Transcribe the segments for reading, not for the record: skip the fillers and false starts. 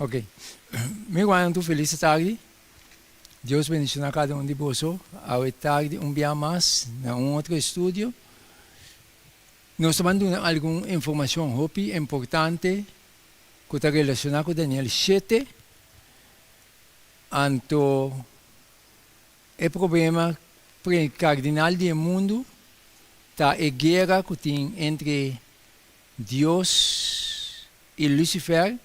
Ok. Mi guardo feliz tarde. Deus bendiga cada um de vocês. Ao tarde, dia mais, em outro estúdio. Nós estamos dando alguma informação importante que está relacionada com Daniel 7. Então, o problema para o cardinal do mundo está a guerra que tem entre Deus e Lucifer.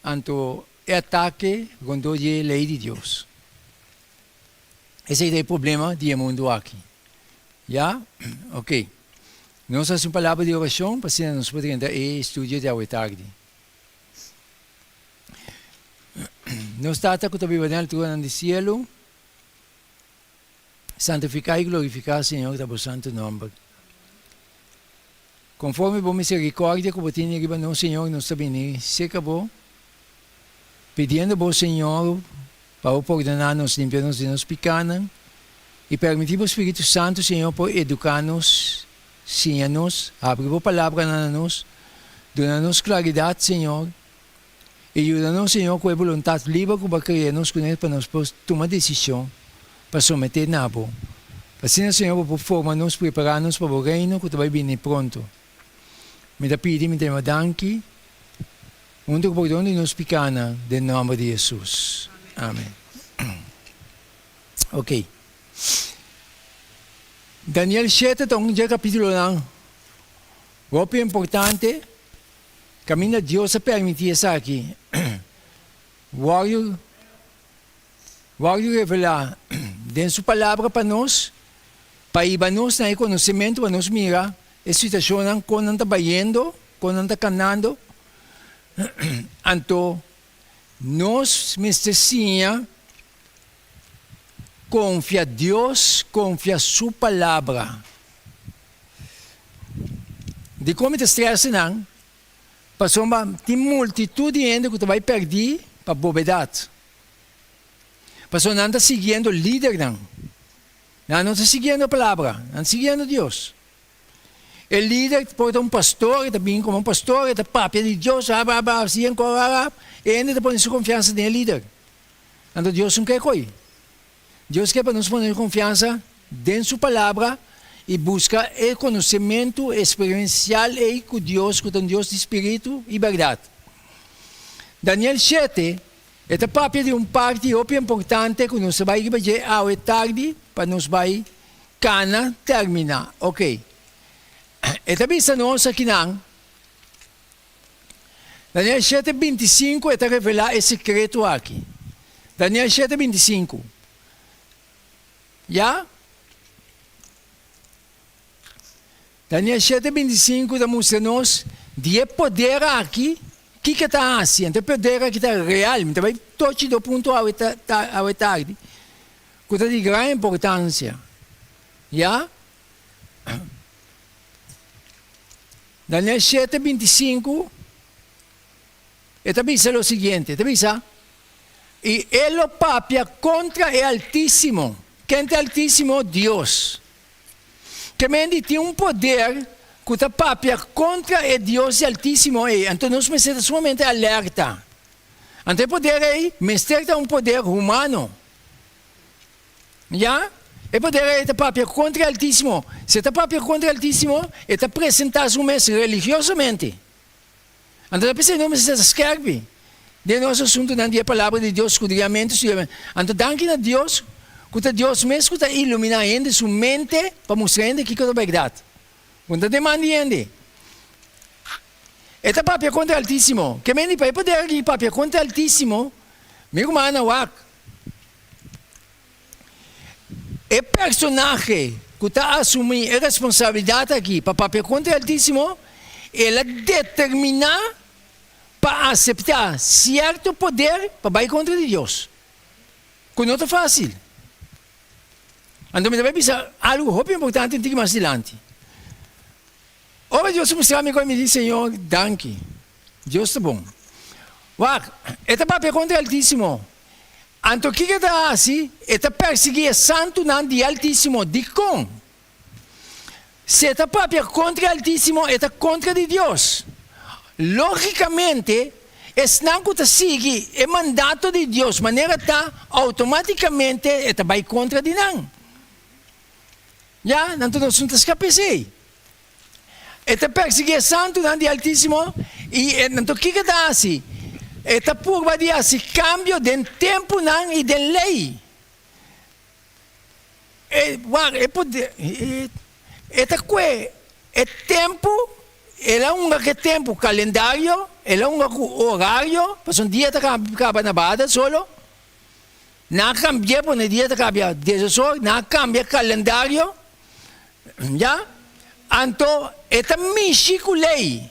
Então, o ataque contra a lei de Deus. Esse é o problema do mundo aqui. Já? Ok. Nós temos uma palavra de oração para que nós podemos entrar e estudar de tarde. Nós estamos com a Bíblia no trono do céu. Santificar e glorificar, Senhor, o santo nome. Conforme a boa misericórdia que você tem aqui, Senhor, nós também se acabou. Pedindo ao Senhor para perdonar-nos, limpar-nos de nos pecados e permitir ao Espírito Santo, Senhor, para educar-nos, ensinar-nos, abrir a palavra a nós, dar-nos claridade, Senhor, e ajudar-nos, Senhor, com a vontade livre que vai criar-nos com ele para nós tomar decisão para someter na boa. Assim, Senhor, para formar-nos, preparar-nos para o reino que vai vir pronto. Me dá pedi, me dá danke. Untuk perdão de nos pecados, em nome de Jesus. Amém. Ok. Daniel 7, então, já capítulo 1. O importante, caminho de Deus a permitir isso aqui. Vou revelar dentro sua palavra para nós, para ir nós no conhecimento, para nós mirar a situação quando não está vendo, quando não está caminhando. Então, nós precisamos confiar em Deus, confiar em sua palavra. De como te estressa, não? Passou tem multitud de gente que vai perder para a bobedade. Passou não está seguindo o líder, não. Não está seguindo a palavra, não está seguindo Deus. O líder pode ser pastor, está bem como pastor, está papel de Deus, assim, e ainda está pondo sua confiança no líder. Então Deus não quer coisa. Deus quer para nós poner confiança em sua palavra e buscar o conhecimento experiencial com Deus, com Deus de Espírito e verdade. Daniel 7 é papel de parte importante que nós vai fazer à tarde para nós vai terminar. Ok. E também se nós aqui não, Daniel 7:25 está revelar esse secreto aqui. Daniel 7:25. Já? Daniel 7:25 está mostrando-nos de poder aqui, o que está assim? Então, poder aqui está real, então vai tocar do ponto ao tarde, que está de grande importância. Já? Daniel 7:25, está dizendo o seguinte, está dizendo, e ele papia contra o Altíssimo. Quem é Altíssimo? Deus. Que tem um poder que está papia contra o Deus Altíssimo. Então nós precisamos somente alerta. Então o poder é, é um poder humano. Já? E poder é papel contra o Altíssimo. Se está papel contra o Altíssimo, está apresentado religiosamente. Então, não precisa escrever. De nosso assunto, não é a palavra de Deus, escudriamento. Então, danke a Deus, que Deus mesmo está iluminando sua mente para mostrar que é a verdade. Quando demanda ele. Está papel contra o Altíssimo. Que me para poder ir papel contra o Altíssimo, meu irmão, o personagem que está assumindo a responsabilidade aqui para o papel contra o Altíssimo, ele determina para aceitar certo poder para ir contra Deus. Que não é fácil. Então, me vai pensar algo muito importante um pouco mais adiante. Ora, Deus mostrar-me como me diz, Senhor, danke. Deus está bom. Este papel contra o Altíssimo. Então, o que está assim? Está perseguir santo não de Altíssimo. De como? Se está papel contra o Altíssimo, está contra de Deus. Logicamente, es não que sigue o mandato de Deus, maneira tá automaticamente eta vai contra de não. Já, não todos não escapei. Eta perseguição de Altíssimo e não que está assim. Eta purva de assim cambio de tempo não e de lei. Eta que é tempo, ela que tempo calendário, ela horário, para um dia tá acaba na bada solo. Não cambia por um dia tá cambia 10 horas, não cambia calendário. Já? Então, esta mexico lei.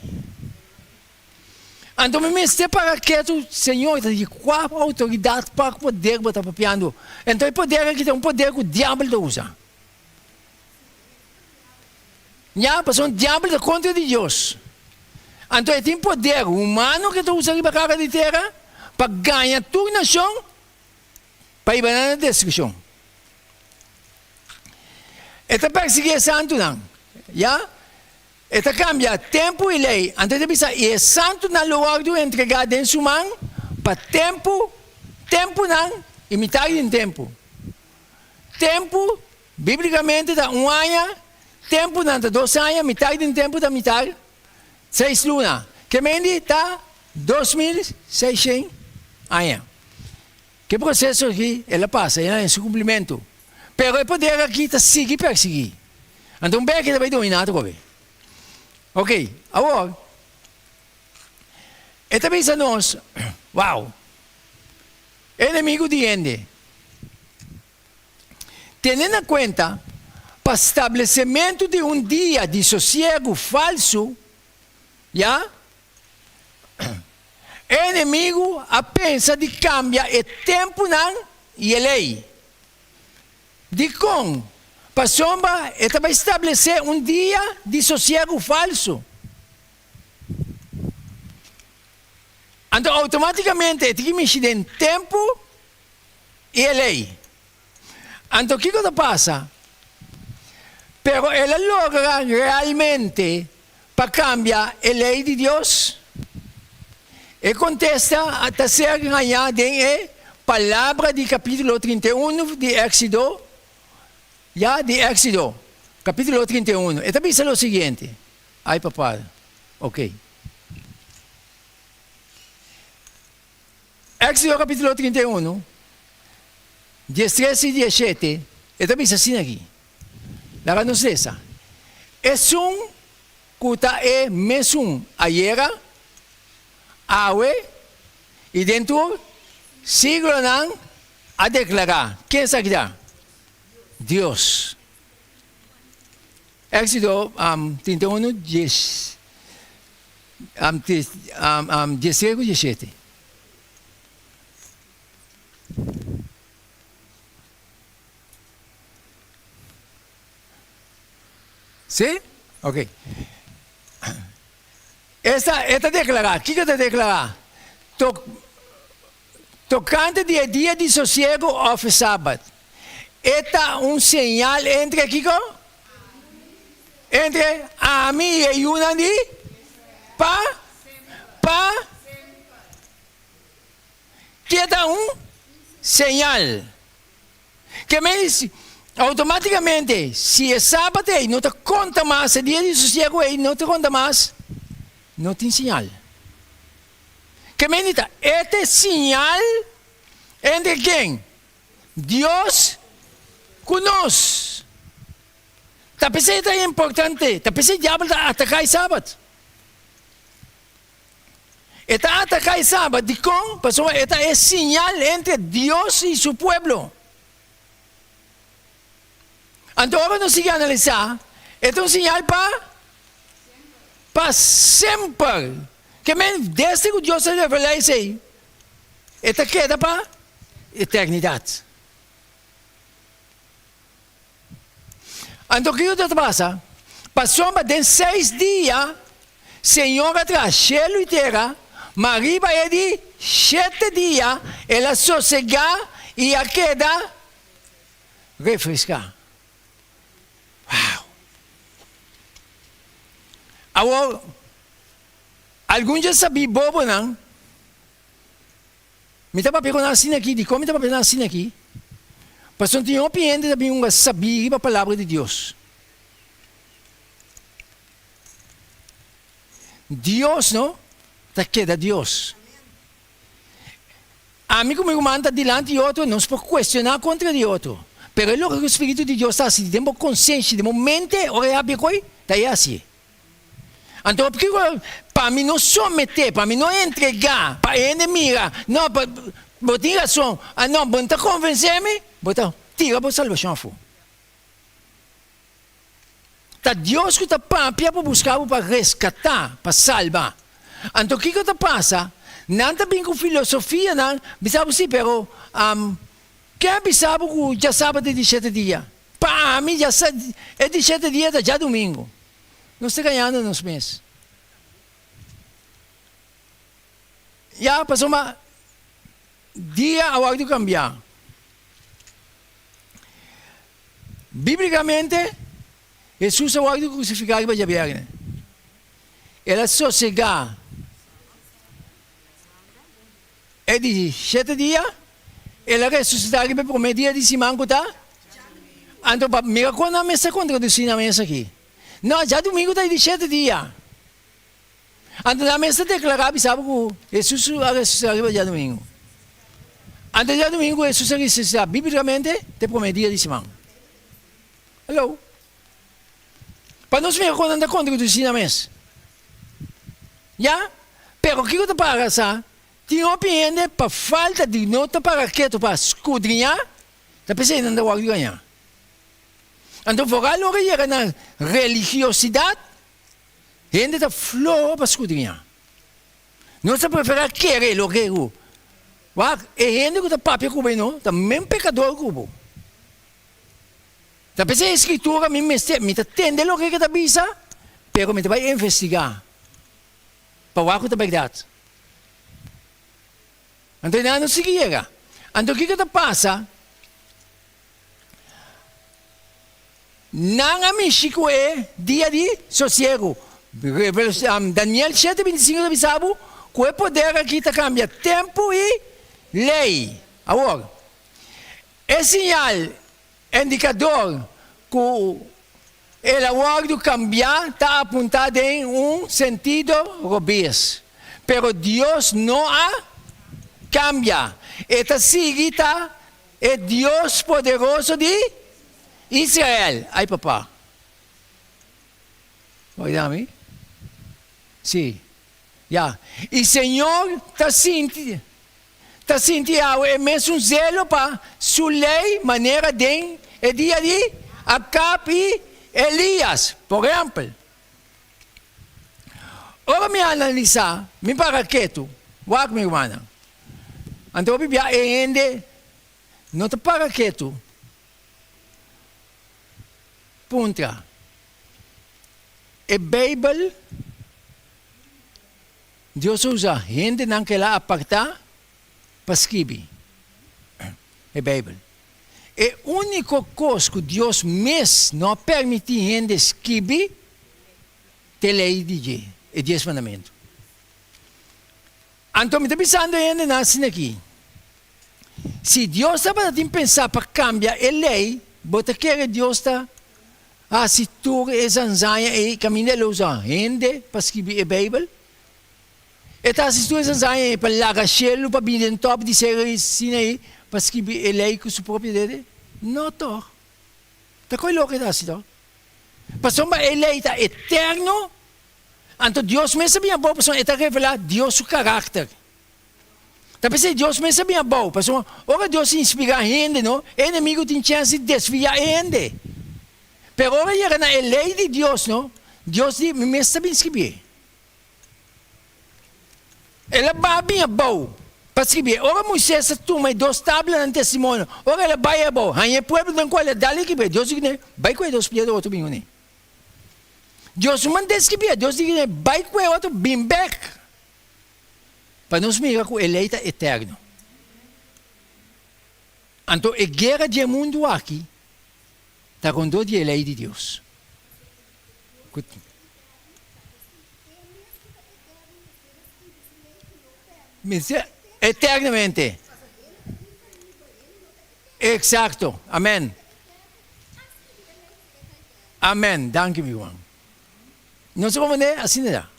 Então, me mestre para que o Senhor tem qual autoridade para poder botar papiando. Então, o poder aqui é um poder que o diabo usa. Já, porque o diabo é contra de Deus. Então, ele tem poder humano que usa aqui para a cara de terra para ganhar tua nação para ir na destruição. Esta perseguição não. Já? Esta cambia tempo e lei. Então, é santo na lugar de entregar em sua mão para tempo não, e metade em tempo. Tempo, biblicamente, dá um ano, tempo não, dá 2 anos, metade em tempo da metade, 6 lunas. Que mendi está 2.600 anos. Que processo aqui, ela passa, ela é seu cumprimento. Pero o poder aqui está seguir perseguir. Então, bem que ele vai dominar também. Ok, agora, esta vez a nós, uau, inimigo de Ende. Tendo em conta, para estabelecimento de um dia de sossego falso, já, o inimigo pensa de cambiar o tempo não e a lei. De como? Para sombra, ele vai estabelecer um dia de sossego falso. Então, automaticamente, ele tem que mexer em tempo e a lei. Então, o que passa? Pero ele logra realmente para cambiar a lei de Deus. E contesta até ser ganhada em palavra de capítulo 31 de Éxodo. Já de Éxodo, capítulo 31. E também é o seguinte. Ai, papai. Ok. Éxodo, capítulo 31. 13 e 17. E também assim aqui. Lara nos lesa. Es un kuta e mesum ayera, awe, e dentro, siglo nang a declarar. Quem sabe dar? Deus. Éxodo 31, 10. 16 e 17. ¿Sí? Ok. Esta declarar, ¿qué te declarar? Tocante de dia de sossego of sábado. Esta un señal entre Kiko? Entre a mí y una de pa que está un señal. Que me dice automaticamente, se é sábado e não te conta mais, se dia de sossego e não te conta mais, não tem sinal. Que me diz, este sinal entre quem? Deus conosco. Tá pensando é importante, tá pensando que o diabo atacar sábado. Está atacar sábado, de como? Pessoal, esta é sinal entre Deus e seu povo. Então, agora nós vamos analisar. É um sinal para sempre. Que desde que Deus se revela isso aí, esta queda para eternidade. Então, o que passa? Passou de 6 dias, Senhor atrás, cielo e terra, Maria é de 7 dias, ela sossegar e a queda refrescar. Uau! Agora, alguns já sabiam bobo, não? Mi estava perguntando assim aqui, de como estava perguntando assim aqui. Pastor, tinha um cliente também um sabia a palavra de Deus. Deus, não? Está queda Deus. Amigo meu irmão está diante de outro, não se pode questionar contra de outro. Pero é o Espírito de Deus está assim, temos consciência, de momento, ora é coi, está aí assim. Então, porque para mim não someter, para mim não entregar, para ele mira, não, para ter razão, não, para convencer-me, tira a salvação fora. Tá Deus que está para buscar, para resgatar, para salvar. Então, o que está passa? Não está bem com filosofia, não, sabe sim, pero quem sabe que já sabe de 17 dias? Para mim, já sabe, é 17 dias, já domingo. Não está ganhando nos meses. Já passou uma dia a hora de cambiar. Biblicamente, Jesus a hora de crucificar para Javier. Ela sossegar. É 17 dias. Ela ressuscitar para o primeiro dia de semana, tá? Então, mira quando a mesa contraduzir na mesa aqui. Não, já domingo está 17 dias. Então, a mesa declarava, sabe que Jesus a ressuscitar já domingo. Então, já domingo, Jesus a ressuscitar biblicamente, te primeiro dia de semana. Hello? Para nós ver quando anda contraduzir na mesa. Já? Pero o que eu para sa? Tinha opinião para falta de nota para que tu para escudrinhar, está pensando na hora de ganhar. Então, fora não que na religiosidade, a gente está flor para escudrinhar. Não se prefere querer o que é. E a gente que está papel como não, está mesmo pecador como. Está pensando a escritura, me está tendo o que está pensando, pero me vai investigar. Para o que está verdade. Então, não se guia. Então, o que está passa? Não a México é dia de sossego. Daniel 7:25 sabe que o poder aqui está cambia tempo e lei. Agora, é sinal, indicador que ele agora de cambiar está apontado em sentido robês. Pero Deus não a cambia. Esta seguida é Deus poderoso de Israel. Ai, papá. Vai dar me? Sim. Já. E Senhor está sentindo é mesmo zelo para sua lei, maneira de é dia de Acab e Elias, por exemplo. Ora me analisar, me para quieto, wag meu irmão. Então, a Bíblia ainda não está para quieto. Punta. A Bíblia, Deus usa gente naquela apartar para escrever. A Bíblia. É a única coisa que Deus mesmo não permite gente escrever é a lei de Deus, é 10 mandamentos. Então, me está pensando ainda nasce aqui. Se Deus está para pensar para cambiar a lei, você quer que Deus está se tu é zanzanha e caminha a usar gente para escrever a Bíblia? E se tu é zanzanha para largar cielo, para vir no top de ser assim para escrever a lei com sua propriedade? Não, tô. Está com o que está assim, Pastor, mas a lei está eterno. Então, Deus mesmo sabia bom, pastor, está revelar Deus o caráter. Está pensando, Deus mesmo sabia bom, pastor, ora Deus inspira a gente, não? O inimigo tem chance de desviar a gente. Pero ora era na lei de Deus, não? Deus diz, mesmo sabia escrever. Ela vai bem bom para escrever. Ora Moisés toma 2 tábuas no testemunho. Ora ela vai bom. Aí o povo não qual é dali que Deus diz, vai com Deus para outro bem, né? Deus manda escrever, Deus diz, vai com outro bem back. Para nos mirar com eleita eterno. Então, a guerra do mundo aqui está com dor de lei de Deus. Eternamente. Exacto. Amen. Amen. Danke, meu irmão. Não se como assim não dá.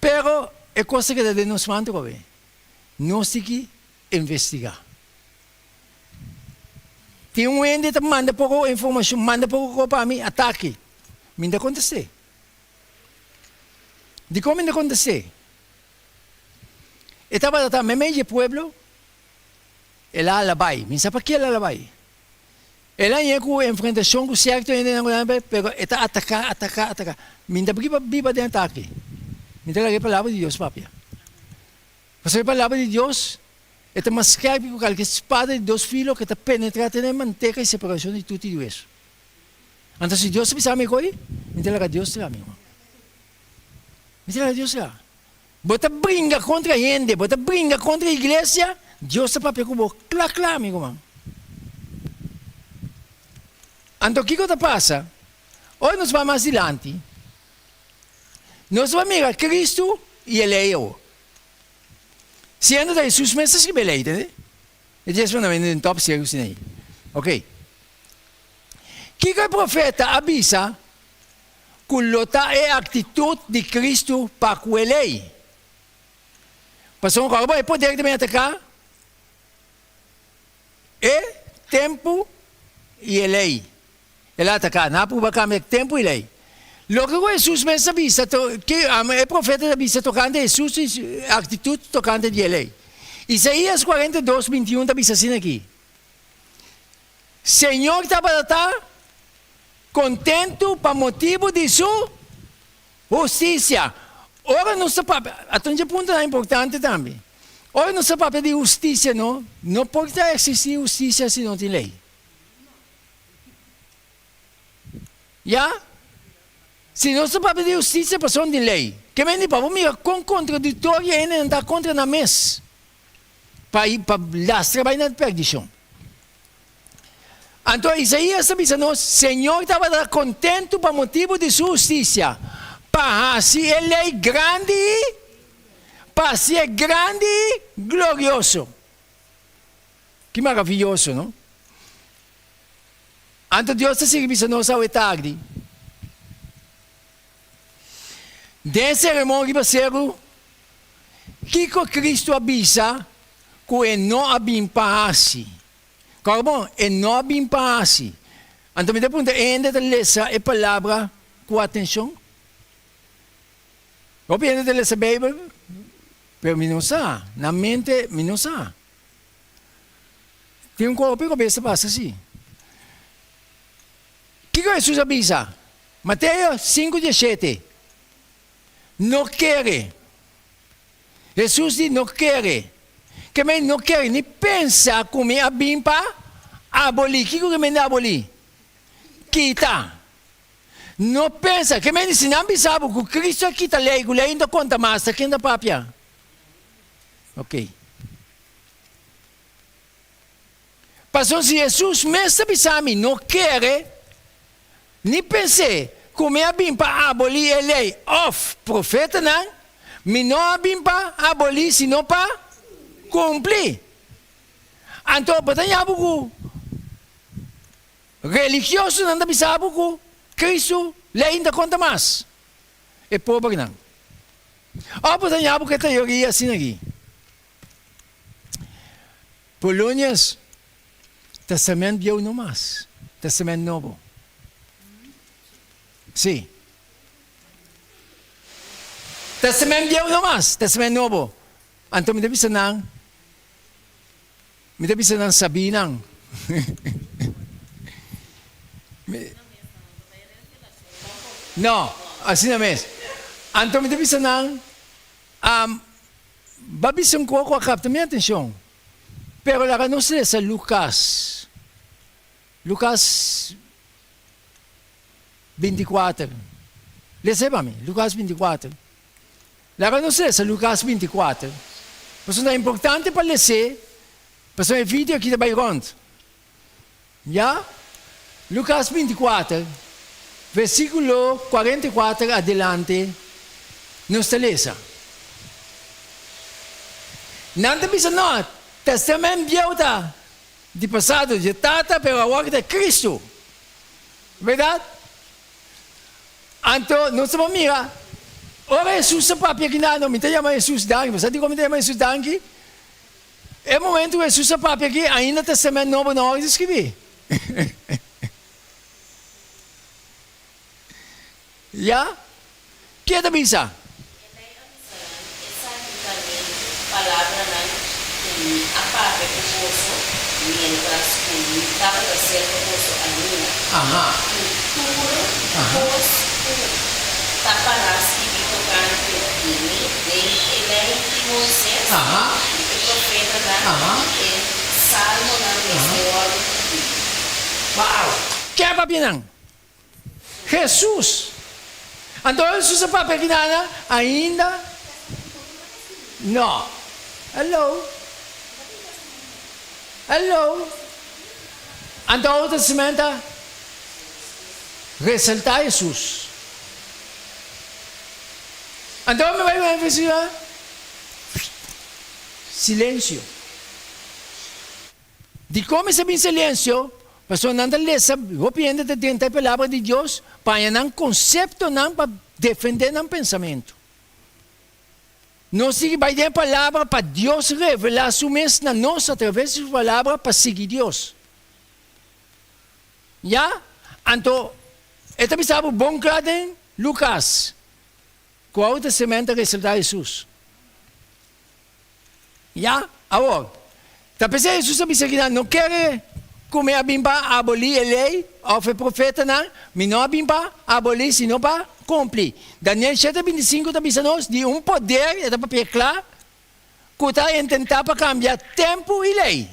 Pero é coisa que Deus nos manda, nós temos que investigar. Tem ende que manda pouco informação, manda pouco para mim, ataque. Me dá acontecer. De como ainda acontecer? Estava a meio de pueblo, ela alabai. Me sabe que ela alabai. Ela ia com enfrentação com certo ainda não pero está atacar. Me dá biba de ataque. Me dá a palavra de Deus, papia. Porque a palavra de Deus é mais clara que qualquer espada de dois filos que está penetrando na manteca e separação de tudo isso. Então, se Deus precisa me coisa, me dá a Deus lá, meu irmão. Me dá a Deus lá. Bota brinca contra a gente, bota brinca contra a igreja, Deus está para como claro, meu irmão. Então, o que passa? Hoje nós vamos mais adiante. Nós vamos mirar Cristo e Eleu. Se ainda da Jesus mesmo que beleza, né? E Jesus não vem no top sério assim. Ok. Que o profeta avisa que lota é a atitude de Cristo para com ele. Passou um carro, é poder de me atacar. É tempo e ele. Ele atacar, não por bacana tempo e ele. Logo que Jesus mesmo avisa, que o profeta avisa tocando Jesus e a atitude tocando de ele. Isaías 42, 21 avisa assim aqui. Senhor estava contento para motivo de sua justiça. Ora, nosso papel, até um ponto importante também. Ora, nosso papel de justiça, não pode existir justiça se não tem lei. Já? Se nosso papel de justiça é pessoa de lei, que vem de papo, mira, com contraditória ainda não está contra na mesa. Para lastrar vai na perdição. Então, Isaías avisa nós, Senhor estava contente para motivo de sua justiça. Para se ele é grande, para ser grande e glorioso. Que maravilhoso, não? Então, Deus está servindo nós ao tarde. Desse sermão que vai ser, que Cristo avisa que não abimpa-se. Como? Não abimpa-se. Então, me pergunta, ainda de ler a palavra com atenção? Ou ainda de ler a Bíblia? Pero não sabe. Na mente, não sabe. Tem corpo que cabeça passa assim. O que Jesus avisa? Mateus 5:17. Não quer. Jesus diz, não quer. Que me não quer nem pensar como a bimpa abolir. O que me abolir? Quita. Não pensa. Que me se não sabe que Cristo quita a lei ainda conta mais, que ainda papia. Ok. Passou se Jesus mesmo sabe, não quer nem pensar como a bimpa abolir a lei. Off, profeta não. Me não a bimpa abolir, senão para cumprir. Então, batanya buku religioso não sabe que Cristo lei ainda conta mais. É pobre não. Ou batanya buku teoria assim aqui. Polônias, Testamento Velho não mais. Testamento Novo. Sim. Testamento Velho não mais. Testamento Novo. Então, me deve ser não. Me deve ser não saber não. Não, assim não é. Então, me deve ser não. Babisam ko a capta minha atenção. Pero lá não se sa Lucas. Lucas 24. Lese para mim, Lucas 24. Lá não se sa Lucas 24. Mas é importante para ler. Mas é vídeo aqui da Bayron. Já? Lucas 24, versículo 44 adelante, nos lesa. Não bisa no, testamento biota de passado de tata pela obra de Cristo. Verdade? Então, não se mira. Ora Jesus sa papia que não me chama Jesus dangue, você diz como me chama Jesus dangue? É o momento que Jesus sa papia que ainda testamento novo não hora de escrever. Já? Que é da bisa? Palavra apa recoposo mientras estaba de hacer recoposo a niña. Ajá. Futuro, pos, taparás y tocante de ley y Moisés, Ajá. el profeta da el salmo da Senhor. Wow. Que é papinang? Jesus. Então Jesus sa papia que não ainda não. Hello? Hello? Então, o Testamento ressalta Jesus. Então, me vai dizer silêncio. De como se vem silêncio, a pessoa não lesa, opinião de dentro da palavra de Deus, para não conceito, não para defender um pensamento. Nós vai ter a palavra para Deus revelar sua mesa na nós através da palavra para seguir Deus. Já? Então, esta mensagem é bom claro em Lucas. Qual é o testamento que resulta Jesus? Já? Agora, talvez Jesus não quer comer a bimba, abolir a lei, ou o profeta não, mas não a bimba, abolir, senão para cumprir. Daniel 7:25 está dizendo de poder, é para claro, que está tentar para cambiar tempo e lei.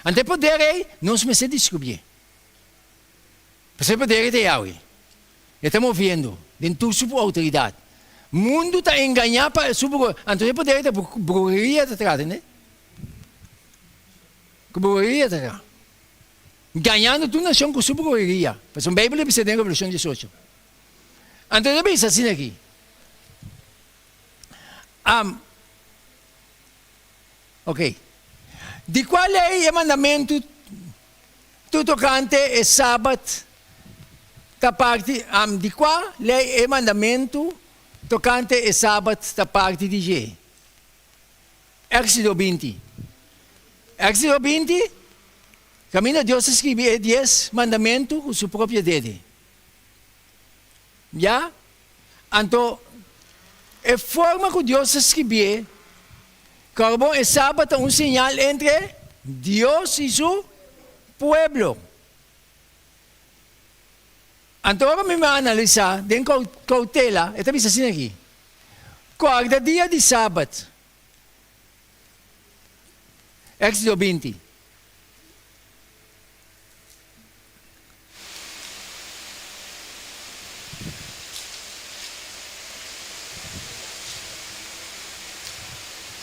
Ante poder é, não se descobrir. Porque poder é de Yahweh. Estamos vendo, dentro da sua autoridade. O mundo está enganado para sua então poder é bruxaria de trás, né? Bruxaria de trás. Ganhando toda a nação com sua bruxaria. Porque a Bíblia precisa de Revolução 18. Então, eu penso assim aqui. Ok. De qual é o mandamento tocante é sábado da parte, de qual é o mandamento tocante é sábado da parte de G? Êxodo 20. Êxodo 20, caminho Deus escreveu 10 mandamentos com sua própria dedo. Já? Então, a forma que Deus escreveu, como é sábado um sinal entre Deus e seu povo. Então, agora me analisar, dentro da cautela, está dizendo assim aqui. Quarta dia de sábado. Êxodo 20.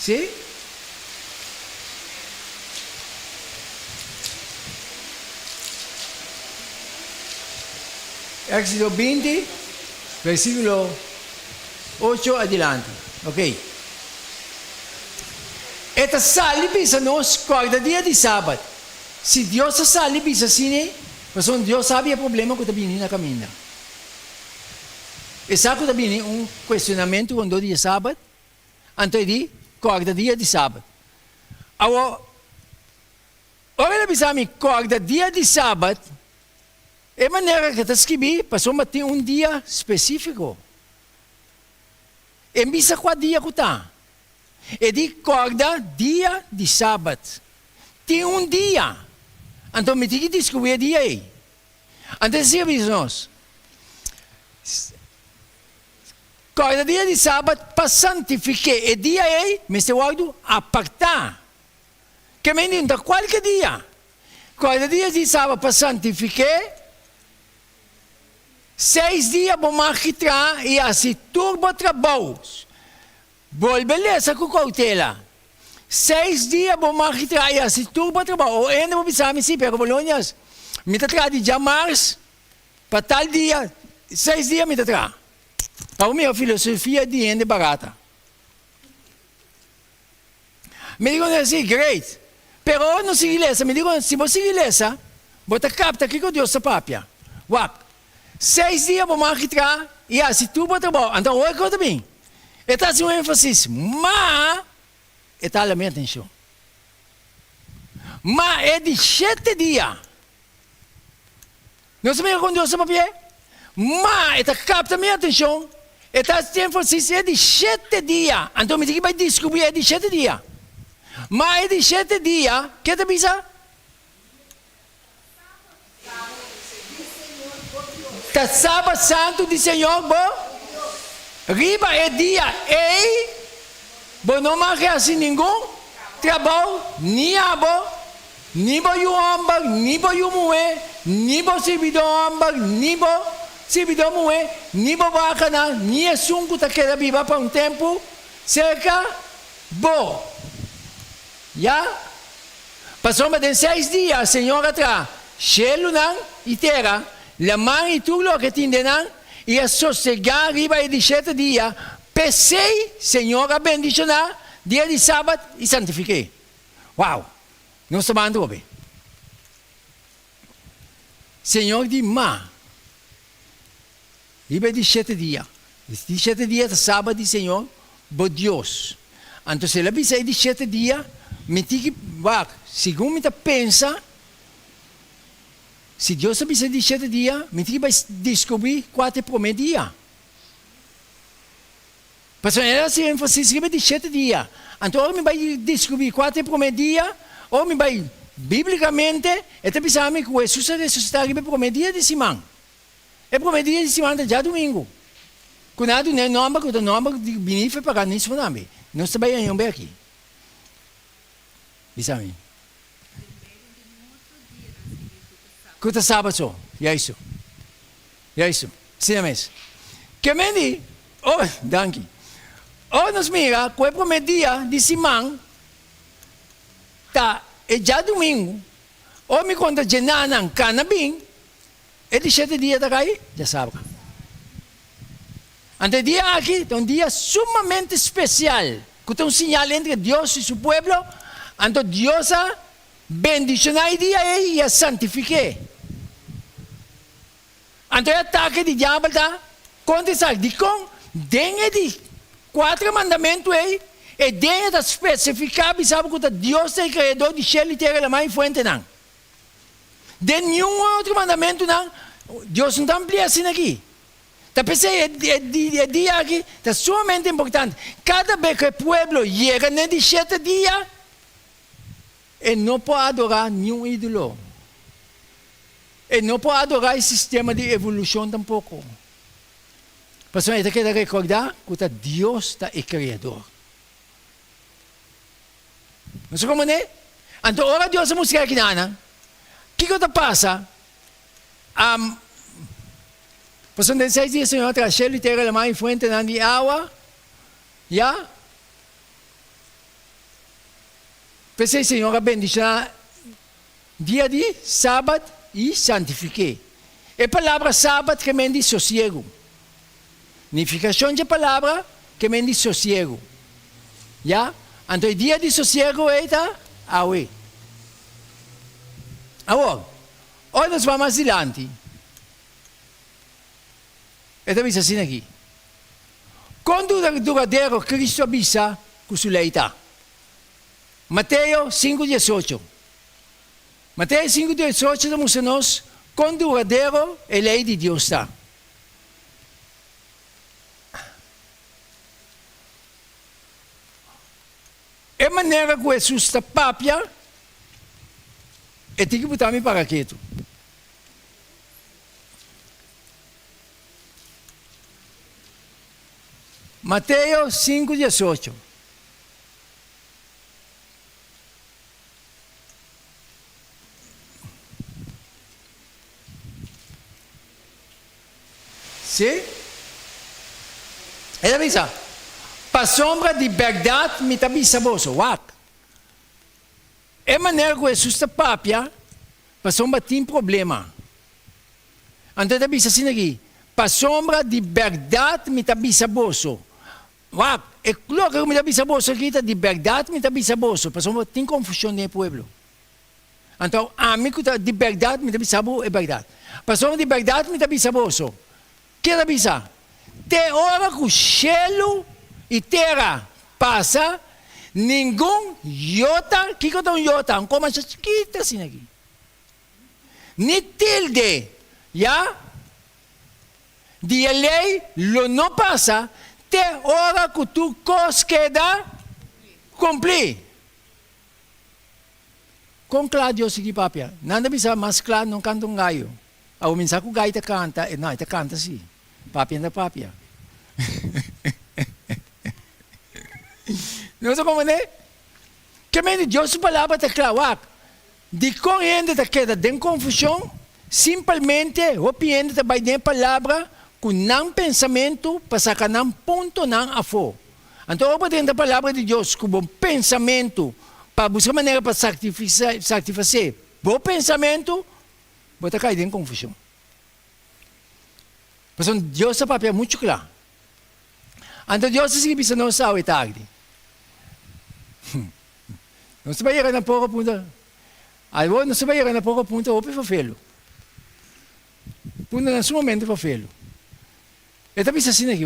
Sim? Éxodo 20, versículo 8 adelante. Ok. Esta sali bisa nos quarta dia de sábado. Se Deus sali bisa assim, mas Deus sabe o problema que está vindo na caminho. E sabe que está vindo questionamento quando dia sábado? Então, quarta dia de sábado. Agora, ora bisami quarta dia de sábado, é maneira que está escrito, para ter dia específico. E missa qual dia que está? É de quarta dia de sábado. Tem dia. Então, me tem que descobrir o dia aí. Então, se nós quarta dia de sábado, para santificar o dia aí, mas eu guardo apartar. Que me diz, qualquer dia. Quarta dia de sábado, para santificar, 6 dias vou magistrar e assim turbo trabalho. Boa beleza com cautela. 6 dias vou magistrar e assim turbo trabalho. Ou ainda vou pensar, sim, pero Bolonhas, me trata de março, para tal dia, 6 dias me trata. Para a minha filosofia de ende barata. Me dicono assim, great. Pero não se igreja, me dicono, se você igreja, você capta que Deus sa papia. Wak. 6 dias para makitra, e se tu bota bom, então oi que também. Está assim um ênfase, mas está a minha atenção. Mas é de 7 dias. Não sabia quando Deus sa papia? Mas está capta a minha atenção. Está assim ênfase, é de 7 dias. Então me diz que vai descobrir é de 7 dias. Mas é de 7 dias, que te pensa? Tá sábado santo do Senhor, bom? Riba é dia, ei, bom não marque assim nenhum trabalho, nem abo, nem bom o amba, nem bom o moe, nem bom servidor amba, nem bom servidor moe, nem bom bacana, nem é sunco tá querendo viver para tempo, cerca, bom. Já? Passou mais de 6 dias, Senhor atrás, cielo não e terra, la mãe e tudo que tem não, e a sossegar riba e de 7 dias, pensei, Senhor, a bendicionar, dia de sábado e santifiquei. Uau! Não está mandando bem. Senhor de má, riba de 7 dias, de 7 dias de sábado, Senhor, bom Deus. Então, se ela pensa de 7 dias, me diz que, segundo me pensa, se Deus pensa de 7 dias, me diz que vai descobrir 4 primeiros dias. Porque ela se ênfase de 7 dias. Então, ou me vai descobrir 4 primeiros dias, ou me vai, biblicamente, até pensar que Jesus ressuscitar no primeiro dia de semana. É o primeiro dia de semana, já domingo. Quando há o nome de benefício para nisso, não está bem aqui. Bisami. Kuta sábado só. E é isso. E é isso. Sim, mesmo. Que me diz, danke. Nos mira, qual é o primeiro dia de semana, tá, é já domingo, me conta de nanan, canabim, é de 7 dias da caí, já sabe. Ante dia aqui, é um dia sumamente especial, que tem um sinal entre Deus e seu povo. Então Deus bendicionar o dia e a santifique. Então o ataque de diabo está contestar. Dicom, dengue de 4 mandamentos aí, e dengue de especificar, sabe que Deus é o criador de céu e terra, mais fonte não. De nenhum outro mandamento não, Deus não está ampliando assim aqui. Então pensei, é dia aqui, é sumamente importante. Cada vez que o povo chega nesse 7 dias, e não pode adorar nenhum ídolo. E não pode adorar esse sistema de evolução tampouco. Mas você tem que recordar que Deus é o Criador. Não sei como é? Então, ora Deus é música aqui, Nana. O que passa? Passam 16 dias, Senhor, traz cielo e terra, mar e fonte de água. Já? Pensei, Senhor, bendicionar dia de sábado e santifiquei. É a palavra sábado que me diz sossego. Significação de palavra que me diz sossego. Já? Então, dia de sossego é aue. Agora, hoje nós vamos mais adiante. E também assim aqui. Quando o duradeiro Cristo avisa que o lei está. Mateo 5:18. Mateo 5:18 damos-nos quando o duradeiro é a lei de Deus está. É maneira que Jesus está papia e tem que botar-me para quieto. Mateo 5:18. Sim? Ele avisa. Para sombra de verdade me avisa você. É maneira que Jesus está papia, para sombra tem problema. Então ele avisa assim aqui. Para sombra de verdade me avisa você. wak, lo que me avisa vos kita de verdade me avisa vos, porque tem confusão no pueblo. Então, a mim de verdade me avisa vos é verdade. Porque de verdade me avisa vos. Que avisa? Te hora que o cielo e terra passa, nenhum iota, que é um iota? Um coma chiquita assim aqui. Ni tilde, já? De lei, lo não passa, te hora que tu queda cumprir. Com claro, Deus aqui, papia. Nada bisa mais claro, não canta um gaio. Ao minsa que o gaio te canta, não, te canta sim. Papia na papia. Não sei como é? Que me Deus palavra te claro. De com ainda te queda de confusão, simplesmente, opiando te vai de palavra, com não pensamento, para sacar não ponto não a fo. Então, eu tenho a palavra de Deus como um pensamento, para buscar maneira para satisfazer bom pensamento, você cai em confusão. Porque Deus é papel muito claro. Então, Deus é que precisa não sair tarde. Não se vai ir na pouca ponta. Aí, não se vai ir na pouca ponta, ou para fê-lo. Punta, nesse momento, para fê-lo. Então, precisa assim aqui,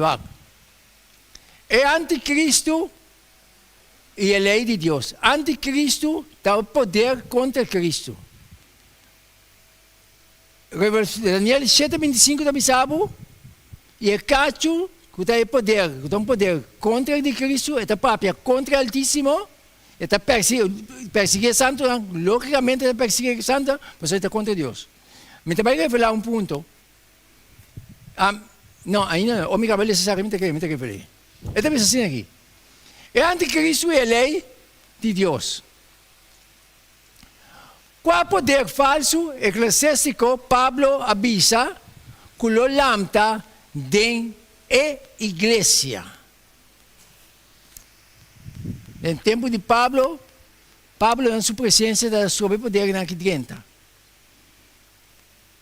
é anticristo e a lei de Deus. Anticristo dá o poder contra Cristo. Daniel 7:25 da Bisabo, e é cacho que dá poder, que dá um poder contra de Cristo, é a própria contra o Altíssimo, é a perseguir santo, logicamente é perseguir santo, mas é contra Deus. Me também revelar um ponto. Não, ainda não, o meu cabelo necessariamente me revelar. É também assim aqui. É anticristo e a lei de Deus. Qual poder falso eclesiástico Pablo avisa que lo lamta de igreja? Em tempo de Pablo na sua presença da sobrepoder aqui dentro.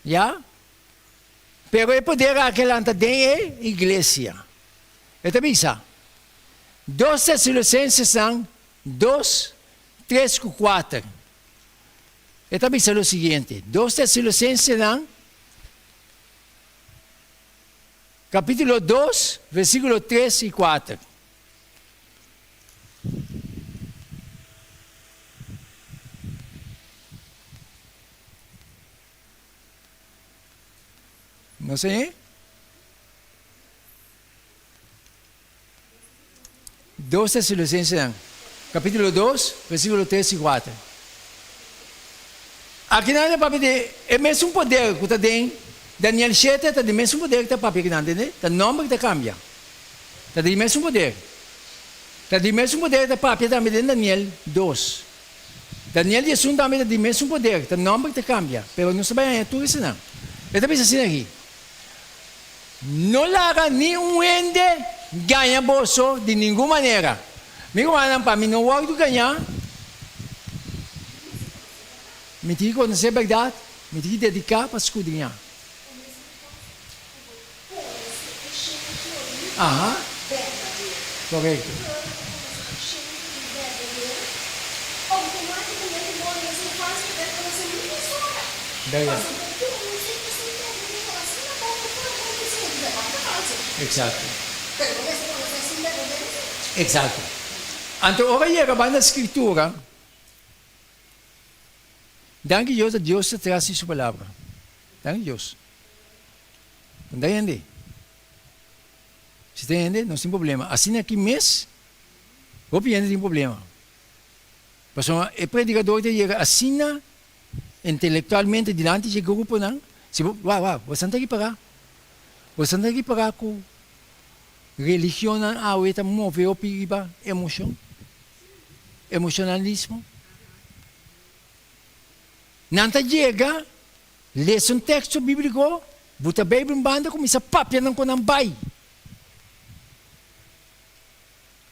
Já? Pero o poder que lanta de igreja. É avisa. 2 Tessalonicenses 2, 3, 4. Esta dice lo siguiente. 2 Tessalonicenses capítulo 2, versículo 3 y 4. ¿No sé? 2 Tessalonicenses, capítulo 2, versículo 3 y 4. Aqui não é para dizer, é mesmo poder que está dentro. Daniel 7 está de mesmo poder que está para pegar, entende? Está nome que cambia. Está de mesmo poder. Está de mesmo poder que está para pegar também dentro Daniel 2. Daniel 11 também está de mesmo poder, está nome que cambia. Mas não sabe é tudo isso não. Ele está pensando aqui. Não larga nenhum ende ganha bolso de nenhuma maneira. Me comandam para mim não vou ganhar. Me tem que conhecer a verdade, me tem que dedicar para escudrinhar. Aham. Correto. Exato. Exato. Então, ora chega a na escritura. Danke Deus a Deus te traz sua palavra. Danke Deus. Não entende? Se entende, não tem problema. Assim aqui mês, o cliente tem problema. Porque o predicador te chega assim, intelectualmente, diante de grupo, não? Se você não tem que parar. Você não tem que parar com religião, a outra mover o piba, emoção. Emocionalismo. Nanta chega, lê um texto bíblico, bota a Bíblia em banda, começa a papia não com bai.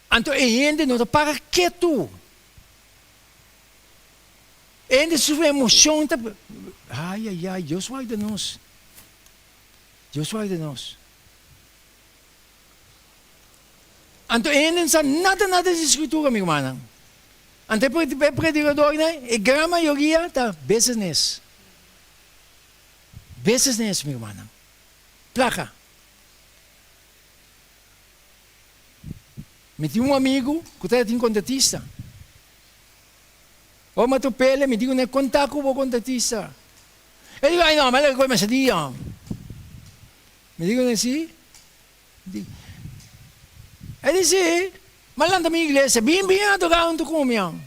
Então, ainda não para quieto. Ainda sua emoção, ai, Deus vai de nós. Deus vai de nós. Anto enen sa nada de escritura, meu irmão. Ante predicador, né? E grande maioria tá business. Business, meu irmão. Placa. Me tinha um amigo que estava em contratista. O matopele, me digo, né? Contato com o contratista. Ele digo, ai não, mas ele come dia. Me digo, né? Sim. Ele disse, mas lá na minha igreja, bem adorar um documento.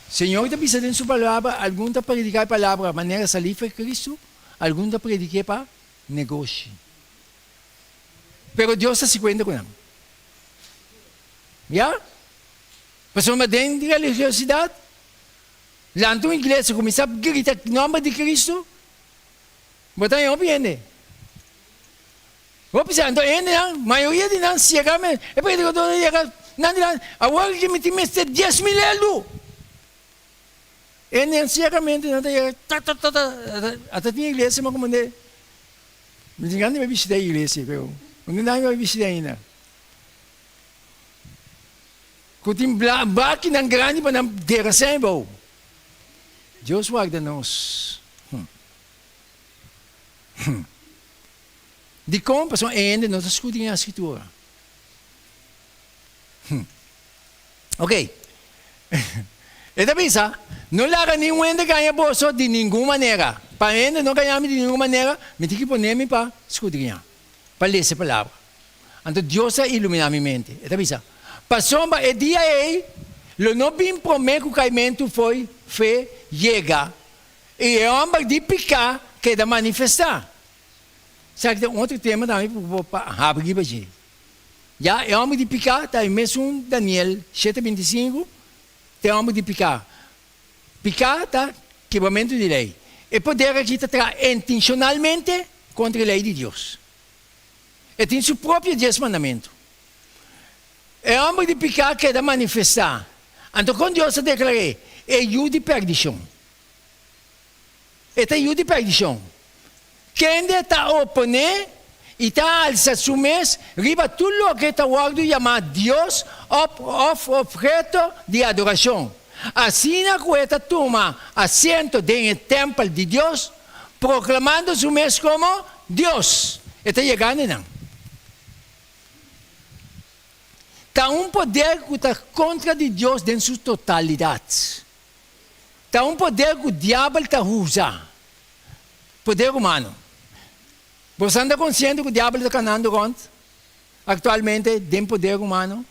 Senhor está pensando em sua palavra, algum está predicar a palavra, maneira salir para Cristo, algum está predicar para negócio. Pero Deus está se cuenta com ele. Já? Passou uma dentro de religiosidade. Lá na igreja começa a gritar o nome de Cristo. Botar em obediência. Observando, a maioria de nós chega, é porque eu estou chegando, agora que me tem 10 mil euros. E chega, até tinha igreja, mas como é? Me diga, não me visita a igreja, eu não me visita ainda. Quando tem barco não grande para não ter sempre. Deus guarda nós. De como passou ainda não escutem a escritura. Ok. Então pensa, não larga nenhum ainda ganha bolso de nenhuma maneira. Para ainda não ganhar de nenhuma maneira, me tem que poner-me para escutar, para ler essa palavra. Então Deus ilumina minha mente. Então pensa, passou o dia aí, o não bem prometo que o caimento foi fé chega e é uma de picar que é manifestar. Sabe que outro tema também para abrir para gente. Já é homem de picar, tá mesmo Daniel 7:25, tem homem de picar. Picar tá quebramento de lei. E poder aqui está intencionalmente contra a lei de Deus. E tem seu próprio 10 mandamentos. É homem de picar que é de manifestar. Então quando Deus declara, é ajuda de perdição. É ajuda de perdição. Quem está opondo e está alça sumes, riba tudo o que está guardado chamar Deus objeto de adoração. Assim na coeta toma assento dentro do templo de Deus, proclamando sumes como Deus. Está chegando não. Está um poder que está contra de Deus em sua totalidade. Está um poder que o diabo está usando. Poder humano. Você anda consciente que o diabo está ganhando conta? Atualmente, tem poder humano?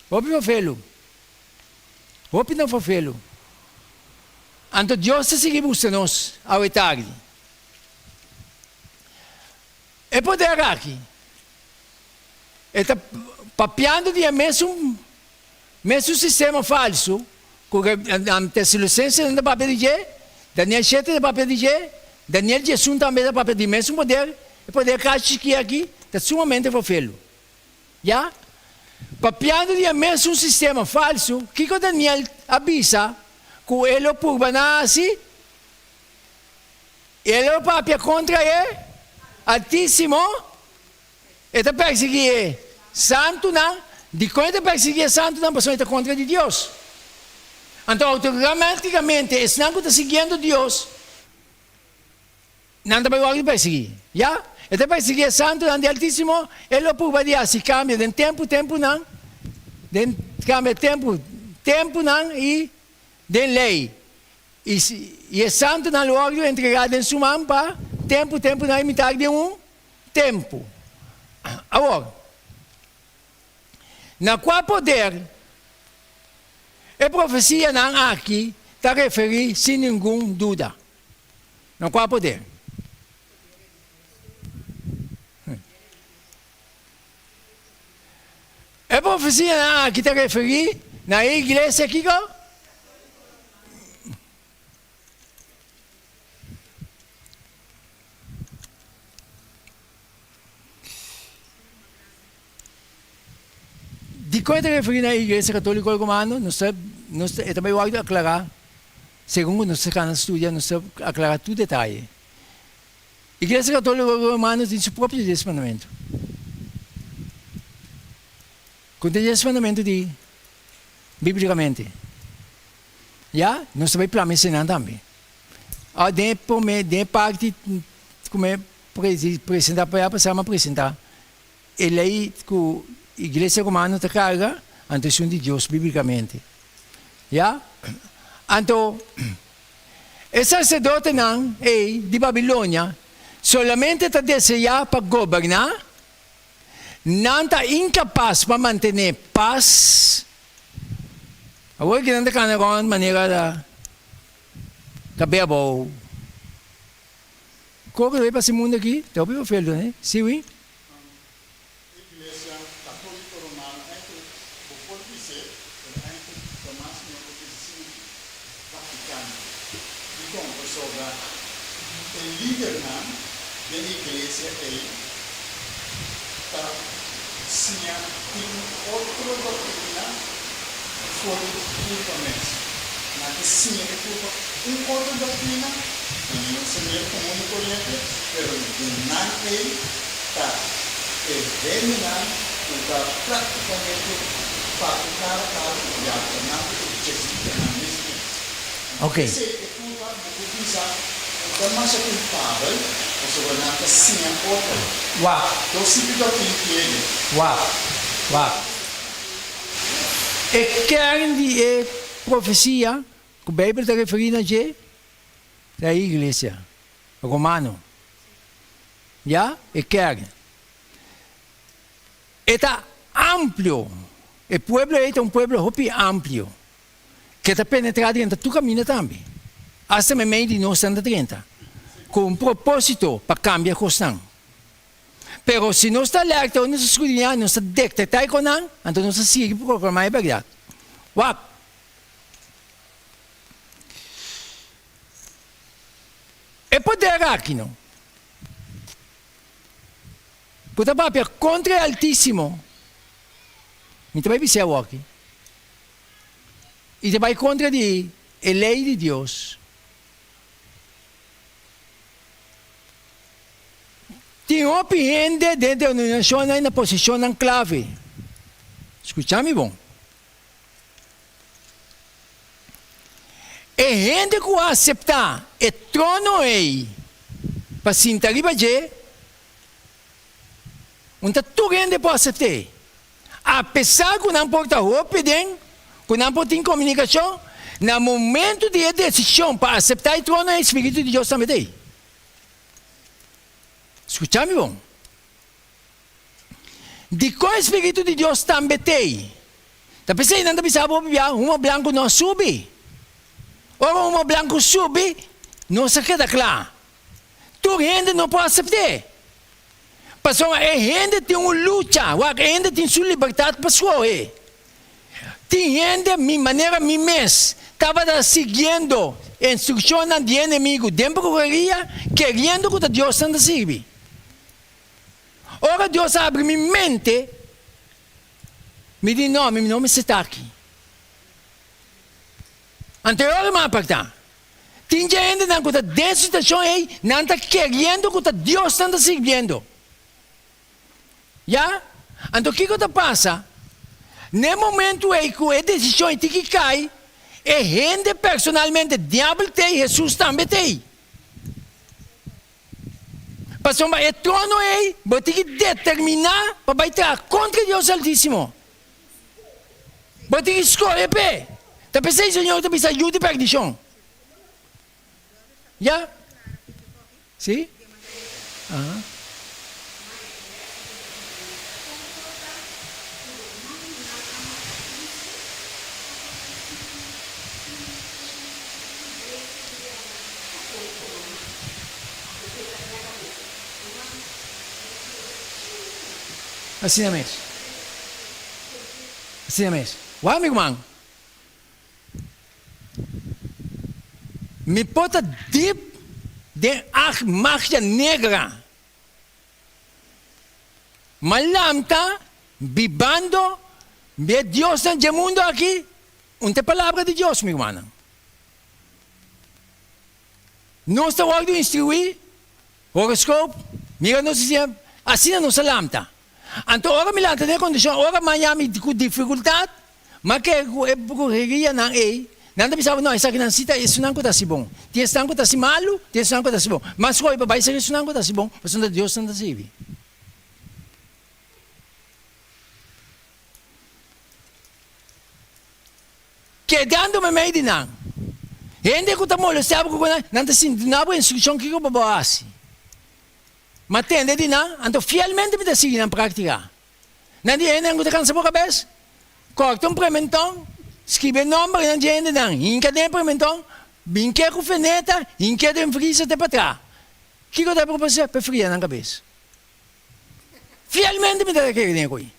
Óbvio, filho. Óbvio, não, filho. Então, Deus se sigue buscando-nos ao tarde. É poder aqui. Ele está papeando de mesmo sistema falso, que a Tessalonicenses não dá para dizer, Daniel 7 dá para dizer, Daniel 11 também dá para dizer, mesmo poder, é poder que aqui, está sumamente filho. Já? Papeando de mesmo sistema falso, que o Daniel avisa, que ele por banasi, ele papia contra ele, altíssimo, está perseguir santo, não? De quando perseguir santo, não, pessoa está contra de Deus. Então, automaticamente, esse não está seguindo Deus, não está para perseguir. Já? Está perseguir santo, não, de altíssimo, ele por banir, se cambia de tempo, não. Cambia tempo, não, e de lei. E é santo, não, logo entregado em sua mão para tempo, não, imitar de tempo. Agora, na qual poder, a profecia não aqui está referir sem nenhuma dúvida. Na qual poder? A profecia não aqui está referir na igreja aqui, de quando referir na igreja católica romana, nós também vamos aclarar segundo nós estamos estudando, nós aclarar todo detalhe. A Igreja Católica Romana tem seu próprio mandamento. Quando tem esse mandamento de biblicamente. Já? Nós também podemos ensinar também. De parte, como é apresentar para passar a apresentar. Ele aí, que a Igreja Romana está carga a atenção de Deus biblicamente. Já? Então, o sacerdote não é de Babilônia, solamente está desejado para governar, não está incapaz para manter paz. Agora que não está de maneira de caber bom. Como é para esse mundo aqui? Está bem feito, né? Sim, sim. Igreja Católica Romana pode dizer que o máximo é Vaticano. Então, sobre o líder da igreja tem outra doutrina fora do comércio. Na que sim é outra doutrina, não seria comum e corrente, mas não está revelando, está praticamente para cara a cara e alternando o cristianismo. Ok. Se é tudo a utilizar, então mais culpável, o sobrenatural sim é outra. Uau. Então, se eu tenho ele. Uau. Uau. E kern de profecia, que a Bíblia está referindo a da igreja romana. Já? É kern. Está amplo. O povo é um povo amplo, que está penetrado dentro do caminho também. Até meio de 1930. Com um propósito para cambiar a questão. Pero se não está alerta, não está escudinhando, não está detectando com não, então não está seguindo para proclamar a verdade. Uau! É poder aqui, não? Porque papel contra o Altíssimo. Me também disse aqui. E também contra a lei de Deus. Tem uma gente dentro da nação na posição clave. Escutame bom. E gente que aceitar o trono aí para sentar ali para onde tu gente pode aceitar. Apesar que não pode roupa dentro, que não pode ter comunicação, no momento de decisão para aceitar o trono, é o Espírito de Deus também tem. Escutame bom. De qual Espírito de Deus também tem? Tapi saya não pensava uma branco não sube. Ora uma branco sube, não se queda claro. Tu gente não pode aceitar. Passou a gente tem uma luta, a gente tem sua liberdade pessoal. Tem gente, de maneira mês, estava seguindo a instrução do inimigo, dentro da correria, querendo que Deus não sirva. Ora Deus abre minha mente, me diz, não, meu nome está aqui. Anterior a apertar. Tem gente que está dentro da situação aí, não está querendo que Deus está servindo. Já? Então o que passa? No momento em que a decisão tem que cair, a gente personalmente, o diabo tem, Jesus também tem. Passou o trono aí, vai ter que determinar para bater contra Deus Altíssimo. Vai ter que escolher pé. Tá pensando, Senhor, tá pensando, ajuda e perdição. Já? Sim? Aham. Assim é mesmo. Assim é mesmo. Uau, meu irmão. Me bota deep de marcha negra. Malamta, bibando, de Deus no mundo aqui. Uma palavra de Deus, meu irmão. Nós está guardo instruir, horoscopo, mira nós dizemos, assim não se lamta. Então, ora me lanta de condição, ora amanhã me com dificuldade, mas que é correria não é. Nada pensava, não, isso aqui não cita, isso não está assim bom. Tem isso não está assim malo, tem isso não está assim bom. Mas foi, papai, isso não está assim bom, mas não Deus não está assim. Quedando-me meio de não. Gente que está molho, sabe que não está assim, não há instrução que eu vou fazer. Mas tende de não, então fielmente me está seguindo na prática. Não tem gente que está cansado por cabeça. Corta prementão. Scrive nome non gente non, inca tempo menton, binché con feneta, inca den frisa te patra. Chi cosa propose per fria na cabeça? Fielmente mi deve credere qui.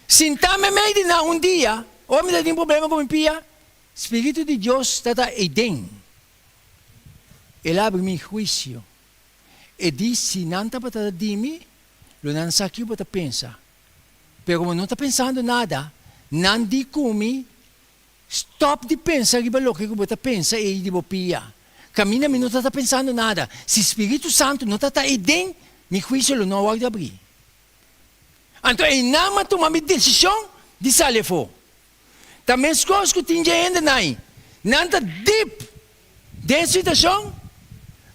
Sintame me di na un dia, o mi dà un problema come pia, Spirito di Dio stata eden. E abre mi juicio. E dice, non ti potete dirmi, lo non sa chi potete pensare. Però non sta pensando nada, non di come, stop di pensare che quello che você pensa e di bopia. Cammina, non sta pensando nada. Se Spirito Santo non sta eden, mi juicio lo non vuole aprire. Então, é não tomar uma decisão de sair fora. Também as coisas que tem gente não está deep dessa situação,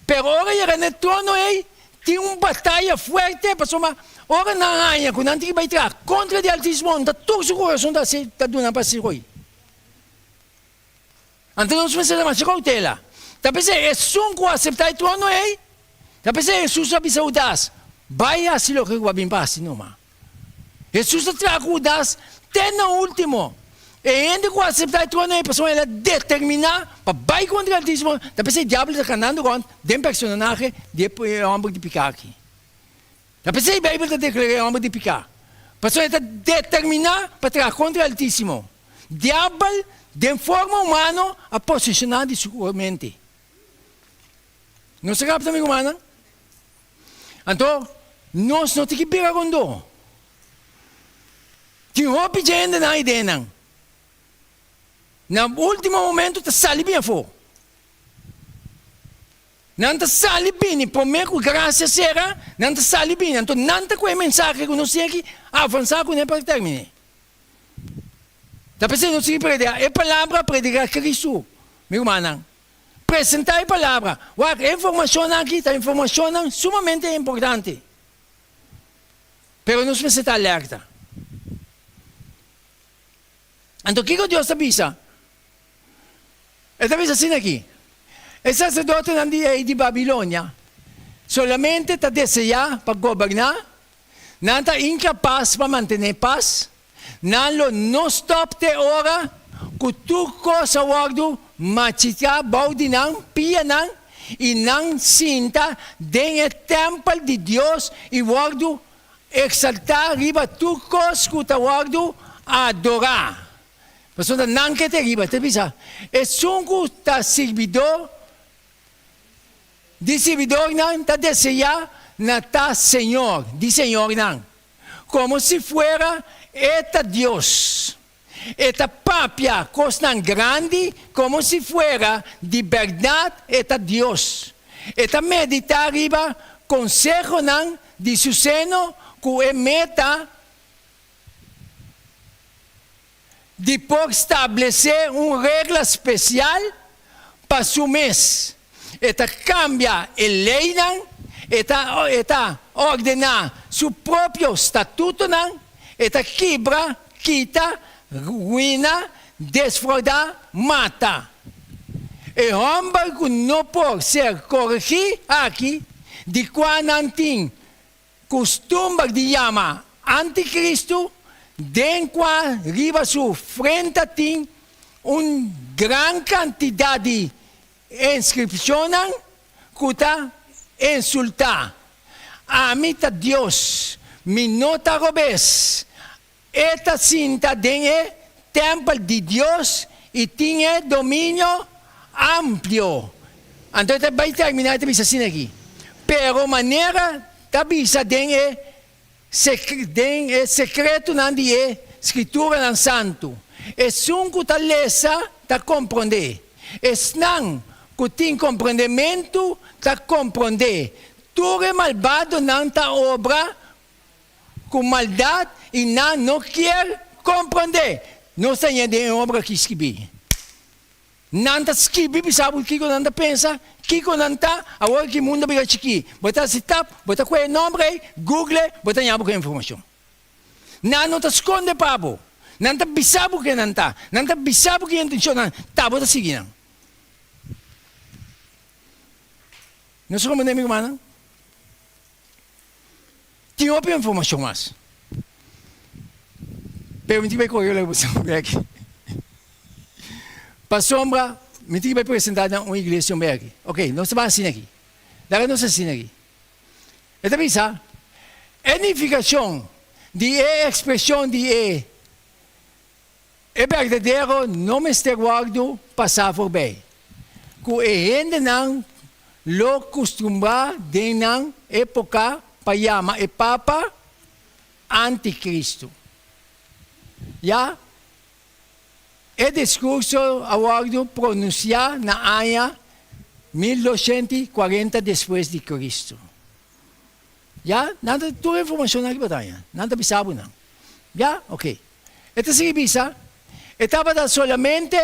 pero ora era no trono aí, tem uma batalha forte, pessoal, ora na rainha, quando não tem que bater contra o altíssimo, está todo o coração está dando para si hoje. Então, nós precisamos de cautela. Talvez é só que aceitar o trono aí, talvez é Jesus avisa o das, vai assim o que vai vir para si, não mais. Jesus traz o das, até no último. E ainda que aceitar o trono, a pessoa ela determina para vai contra o altíssimo. Talvez o diabo está cantando com den personagem de homem de picar aqui. Talvez a Bíblia está declarando homem de picar. A pessoa está determinada para trazer contra o altíssimo. Diabo, de forma humana, a posicionar de sua mente. Não se capta, amigo humano? Então, nós não temos que pegar com dor. Tem roupa de gente na ideia. No último momento, está saindo bem fora. Não está saindo bem, por meio que graça será, não está saindo bem. Então, não está com a mensagem que nós temos que avançar com ele para terminar. Está pensando, nós temos que predicar. É palavra predicar Cristo, meu irmão. Apresentar a palavra. A informação aqui, a informação é sumamente importante. Mas nós precisamos estar alerta. Então, o que Deus avisa? Ele avisa assim aqui. O sacerdote de Babilônia solamente está desejando para governar, não está incapaz para manter paz, não stop de hora, que tu coisa guardo, machita, baudinang, pianang, e não sinta dentro do templo de Deus e guardo exaltar riba tu coisa que tu guardo adorar. Pessoa não quer ter riba, te bisa. É só que está servidor não está desejando, não está Senhor, de Senhor não. Como se fuera eta Deus. Eta papia, coisa grande, como se fuera de verdade eta Deus. Eta meditar riba, consejo não, de su seno, que é meta, de por estabelecer uma regra especial para o mês. Eta cambia a lei, eta ordenar seu próprio estatuto, eta quebra, quita, ruína, desfrauda, mata. E homem que não pode ser corrigido aqui, de quando não tem costume de chamar anticristo, den qua riba su frente tem uma grande quantidade de inscrições que está insultar. A mim está Deus, me nota robes. Esta cinta tem templo de Deus e tem domínio amplo. Então, vai terminar a assim aqui. Pero maneira da bisa tem secreto não é escritura não santo. É sunco ta lesa ta compreender. É não que tem compreendimento, está compreender. Tudo é malvado não está obra com maldade e não quer compreender. Não está em obra que escrevi. Não está escrevi, sabe o que não está pensa? Que não está, agora que o mundo vai aqui. Bota se tap, bota com o nome, Google, bota em a informação. Não está esconde pabo. Não está bisabo que não está. Não está bisabo que intenção não está. Bota seguir. Não se compreende, meu irmão? Tem outra informação mais. Permite que eu corra lá para aqui. Para sombra, me tem que apresentar uma igreja aqui. Ok, nós vamos assim aqui. Daí nós assim aqui. Então, pensa, edificação de expressão de é verdadeiro, não me está guardo passar por bem. Que ainda não lo costumbra de não época para chamar e Papa Anticristo. Já? É discurso aguardo pronunciar na área 1240 depois de Cristo. Já? Nada, toda a informação aqui para dar. Nada bisabo não. Já? Ok. Então, se bisa, estava solamente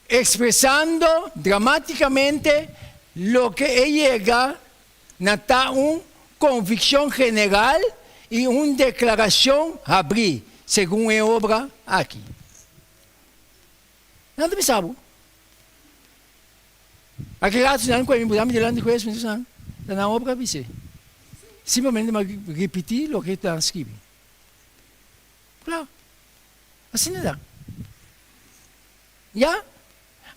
expressando dramaticamente lo que llega a uma convicção general e uma declaração abrir, segundo a obra aqui. Nada bisabo. Aqui lá, não conheço, me delante com isso, não. Na obra, você. Simplesmente repetir o que está escrito. Claro. Assim não dá. Já?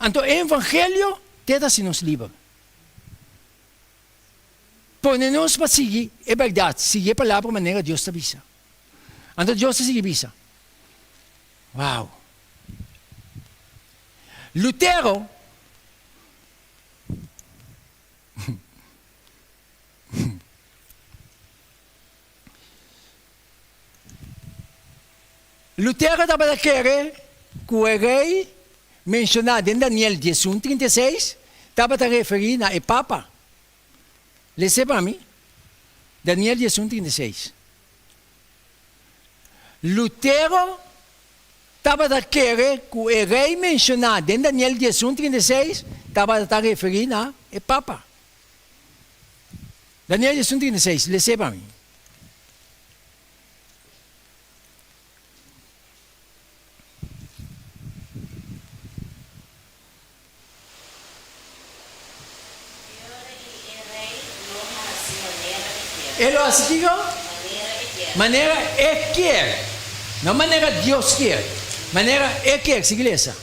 Então, o Evangelho tenta-se nos livra. Põe-nos para seguir, é verdade, seguir a palavra de maneira que Deus te avisa. Então, Deus te avisa. Uau! Lutero estava a querer que o rei mencionado em Daniel 10:36 estava a referir a Papa. Lê para mim. Daniel 10:36. Lutero estava a querer que o rei mencionado em Daniel 10:36 estava a referir a Papa. Daniel 10:36, lê para mim. Ele assim que maneira é quer, não maneira Deus quer, maneira é quer, se igreja.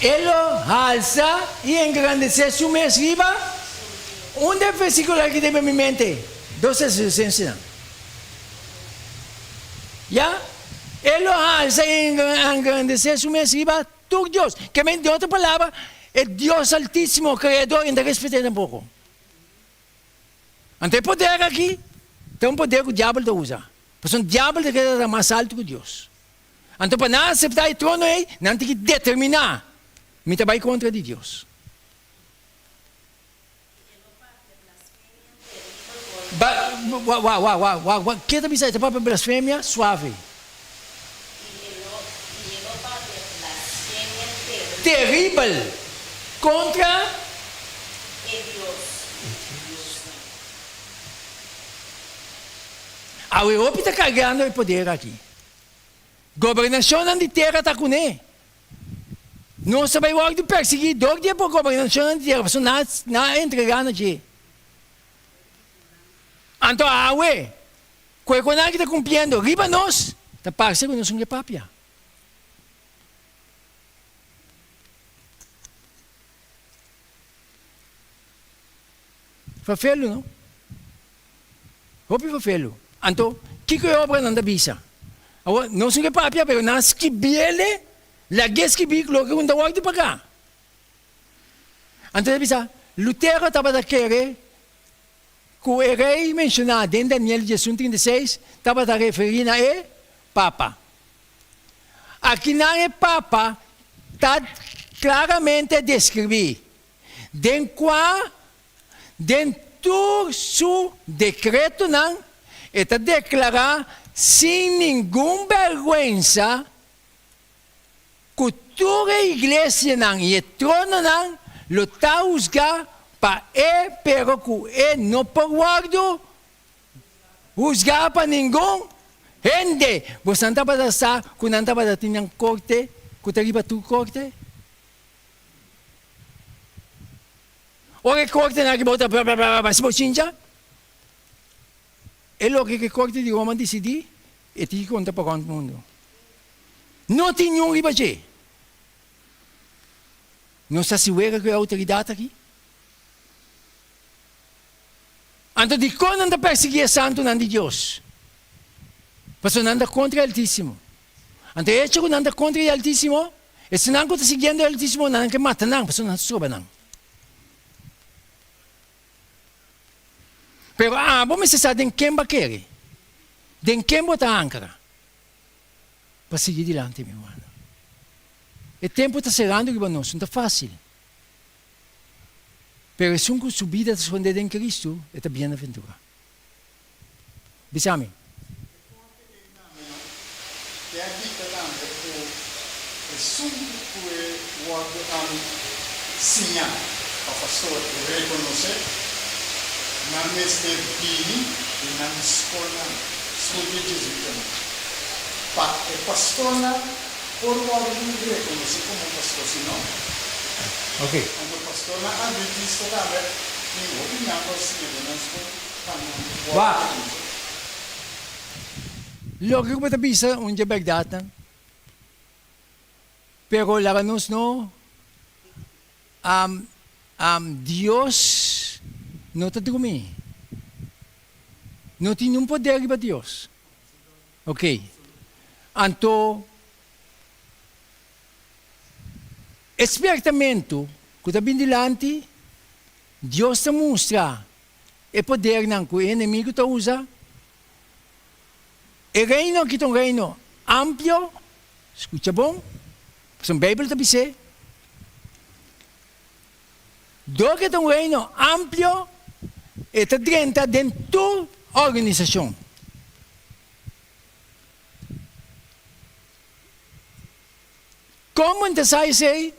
Ele alça e engrandece sua mesriba. Onde versículo aqui deve me mente? 12:16. Já? Ele alça e engrandece sua mesriba. Tu Deus, que de outra palavra, é Deus Altíssimo, Criador, ainda respeita um pouco. Não tem poder aqui, tem um poder que o diabo usa. Porque o diabo é mais alto que Deus. Então, para não aceitar o trono, não tem que determinar. Me trabalha contra de Deus. Que também sai da própria blasfêmia suave. Terrível contra a Europa está carregando o poder aqui. Governação de terra está com ele. Não se vai de perseguir, dois dias por governação de terra, você não entregando aqui. Então, a UE, quando que está cumprindo, riba nós, está parceiro nós não é papia. Fafelo, não? Hopi fafelo. Então, que é obra não da visa? Não sei que papia, pero nas que biele, la gues que bi, lo que um da de pagar. Então, da visa, Lutero estava a querer que o rei mencionado em Daniel 10:36 estava a referir a Papa. Aqui não é Papa, está claramente descrever. Dentro do decreto, não, está declarar sem nenhuma vergonha que toda a igreja não, e trono não, lo está usando para pero que não pode usar para ninguém. Gente, você não está para estar, que não está para ter uma corte, que está para tu corte? Ora corte não é que bota para se bochincha? É logo que corte de Roma decidi e te conta para o mundo. Não tem nenhum ribache. Não está se vê que a autoridade aqui? Então, de quando anda perseguir santo não de Deus? Porque não anda contra o Altíssimo. Então, é que não anda contra o Altíssimo, e se não está seguindo o Altíssimo, não que mata não, porque não soube não. Pero, vamos saber em quem vai querer. De quem botar a âncora. Para seguir adiante, meu irmão. O tempo está chegando que não está fácil. Pero se um subida a esconder em Cristo, é bem-aventura. Bisami. Que aqui também o assunto que o guarda sinha para o pastor reconhecer na mestre bini e na escola de jesuíta. Para o pastor por o guarda reconhecer como pastor, senão Ok. quando o pastor na adventista também tem opinião para o seguinte, na escola Vá. Logo que você pensa, onde é verdade, pero la ganus no, Deus não está comigo. Não tem nenhum poder para Deus. Ok. Então, espertamento, que está bem delante, Deus te mostra o poder que o inimigo está usa. O reino que é um reino amplo, escuta bom, porque a Bíblia está dizendo, do que é um reino amplo, está dentro da organização. Como então sai sei,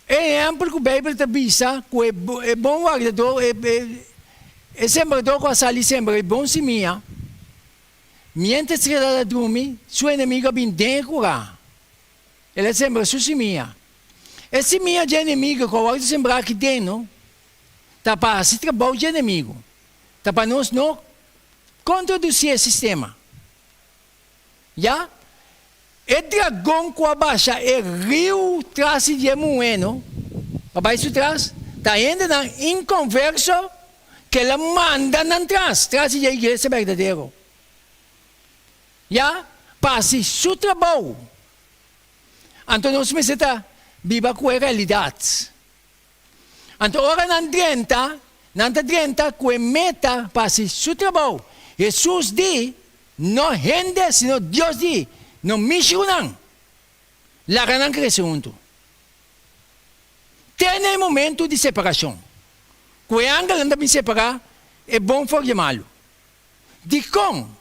é amplo que a Bíblia está dizendo, que é bom guardador, é sembrador que a sali sembra, é bom semeia. Mientras que ela dorme, sua inimiga vem dentro lá. Ela sembra sua semeia. E semeia de inimigo, que vai sembrar aqui dentro, está para se trabalhar de inimigo. Está para nós não conduzir o sistema. Já? E dragão que abaixa é rio traz de moeno, abaixo trás, está ainda em conversa que ela manda não traz de a igreja verdadeira. Já? Passe seu trabalho. Então, nós precisamos viver com a realidade. Então, ora não adianta que a meta passe seu trabalho. Jesus diz, não rende, senão Deus diz, não mexe não. Lá não cresce junto. Tem um momento de separação. Que o anjo anda me separar, é bom formá-lo. De como?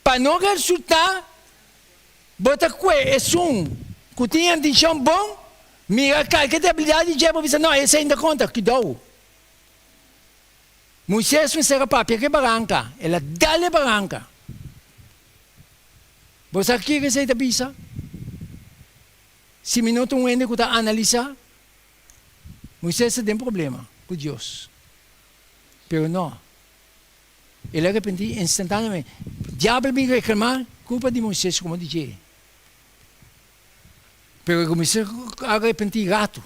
Para não resultar, bota que é que tinha intenção bom, mira que a habilidade de dizer, não, esse ainda conta, que dou. Moisés me será papel que barranca, ela dá-lhe barranca. Você aqui que você está bisa? Se minuto um ende que está analisar, Moisés tem problema com Deus. Pero não. Ele arrepentiu instantaneamente. O diabo me reclamar, culpa de Moisés, como disse. Pero comecei a arrepentir rato.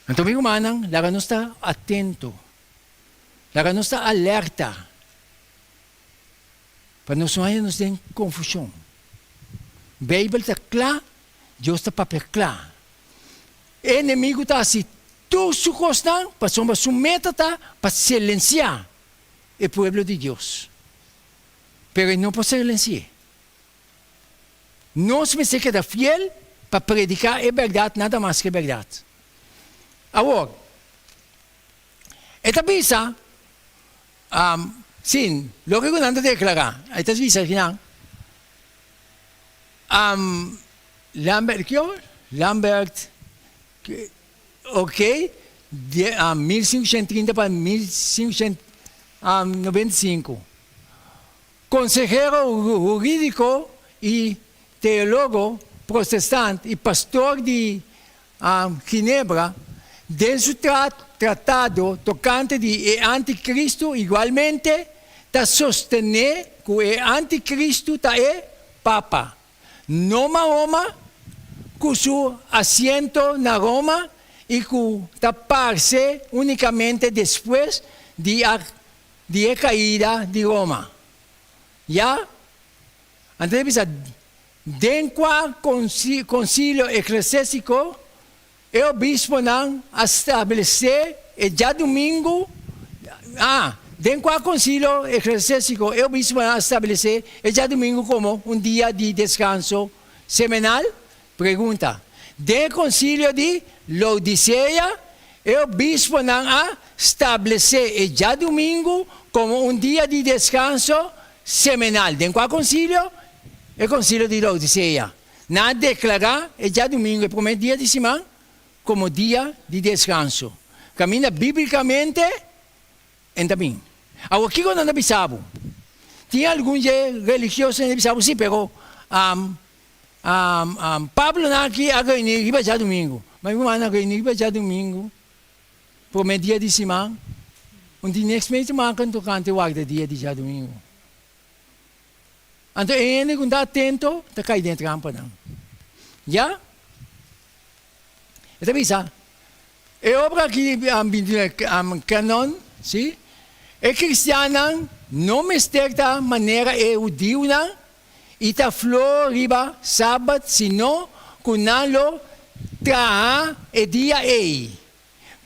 Então, meu irmão, lá não está atento. Lá não está alerta. Para não nos ter confusão. A Bíblia está clara, Deus está papel claro. O inimigo está assim, tu sucostan, para submeter para silenciar o povo de Deus. pero no por ser en sí. Nos me se queda fiel para predicar a verdade, nada mais que a verdade. Agora, esta visa, sim, lo que eu não declarar, esta visa que não, Lambert, ok, 1530 para 1595. Consejero jurídico e teólogo protestante e pastor de Ginebra, de su tratado tocante de anticristo, igualmente, da sostener que o anticristo é papa. No Roma, com seu assento na Roma, e que taparse unicamente depois de a caída de Roma. Já? Então, dentro do concílio eclesiástico, o bispo não estabelecer, e já domingo, dentro do concílio eclesiástico, o bispo não estabelecer, e já domingo como dia de descanso semanal? Pergunta. Dentro do concílio de Laodiceia, o bispo não estabelecer, e já domingo como dia de descanso semanal. Dentro do concílio, o concílio de Laodiceia. Não declarar, e já domingo, o primeiro dia de semana, como dia de descanso. Camina biblicamente, e também. Agora, o que eu não avisava? Tinha alguns religiosos que avisavam, sim, pero Pablo não aqui a reunir já domingo. Mas o ano a reunir já domingo, primeiro dia de semana, dia next mês marcam tocante o dia de já domingo. Então, ele quando está atento, está caindo dentro da rampa, não. Já? Então, bisa, é obra que canon, sim? É cristiana, não me certa maneira é o Dio, não? E está flor riba, sábado, senão, kunalo, traha e dia ei.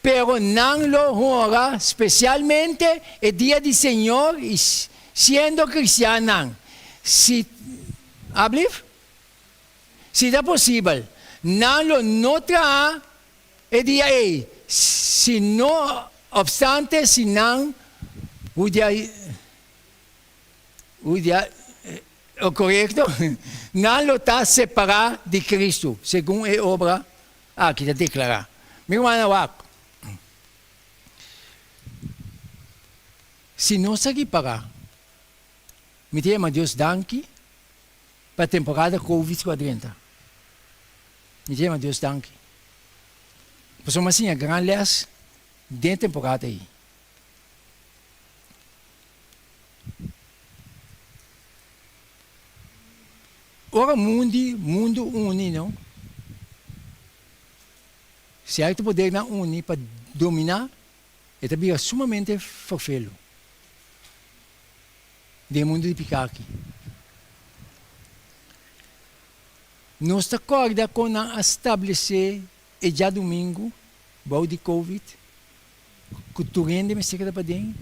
Pero não lo honra, especialmente o dia do Senhor, e sendo cristiana. Se é possível, não traha e dia ei. Se não obstante, se não, o correto, não lo está separado de Cristo, segundo a obra que está declarada. Meu irmão, se não se para, me chama Deus danke para a temporada Covid-40. Me chama Deus danke. Por assim, a grande les dentro da temporada aí. Ora, mundo une, não? Se há poder na unir para dominar, é também sumamente forfelo. Do mundo de Picaqui. Nós acorda com a estabelecer, e já domingo, bom de Covid, que tu rende me seca para dentro,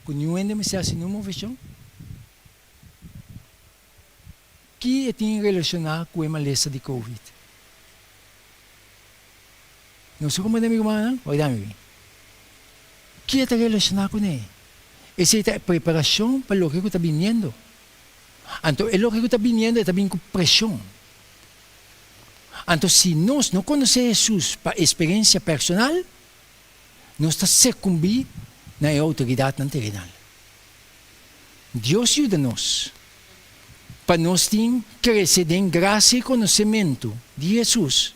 que não rende me se assim numa versão, que tem relacionar com a maleza de Covid. Não sei como é meu irmão, olha me. Que é relacionar com ele? Essa é a preparação para o que está vindo. Então, o que está vindo está vindo com pressão. Então, se nós não conhecemos Jesus para experiência personal, nós estamos sucumbindo na autoridade terrenal. Deus ajuda-nos para nós crescer em graça e conhecimento de Jesus.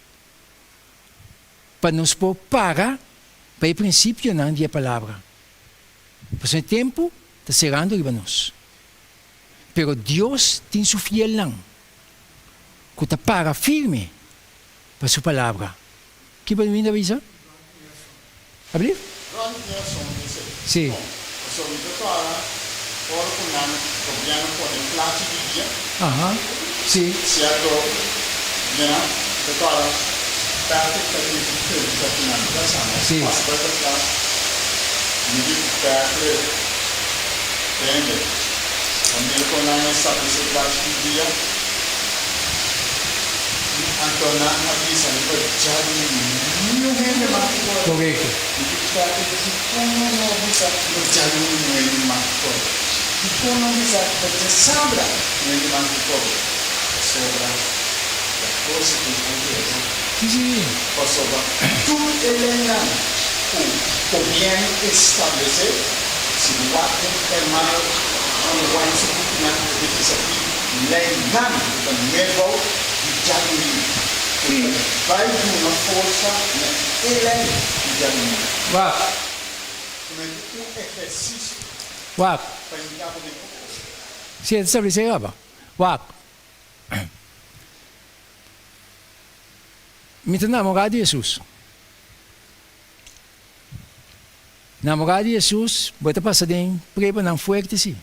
Para nos pôr para o princípio da palavra. Por esse tempo, está chegando para nós. Pero Deus tem seu fiel não. Que está para firme para sua palavra. Que para mim avisa? Abrir? Ron Nelson dice. Sim. Sobre ora con l'anno dobbiamo con il classe di via. Sim. Certo, viene ora parte per il finale. Sì. Ma poi per classe mi dico parte bene. Pamilya ko na established last dia. Anto na nabisa ko jadi yung hindi makiko. Corretto. Kita di kono no bisa berjalan dengan makko. Di kono bisa bersabra dengan makko. Sobra. La cosa che anche Sì. Kosovo. Tu Elena, tu bien establecer si guarden hermano on one na desafio legal do nuevo di Gianni. Vai di una forza Elena di Gianni. Guarda, Come un esercizio guarda. per il capo di Sì, stabilizzava. Guarda. Mi innamorado de Jesus. Namorado de Jesus, bota passadinho, preba não fuerte sim.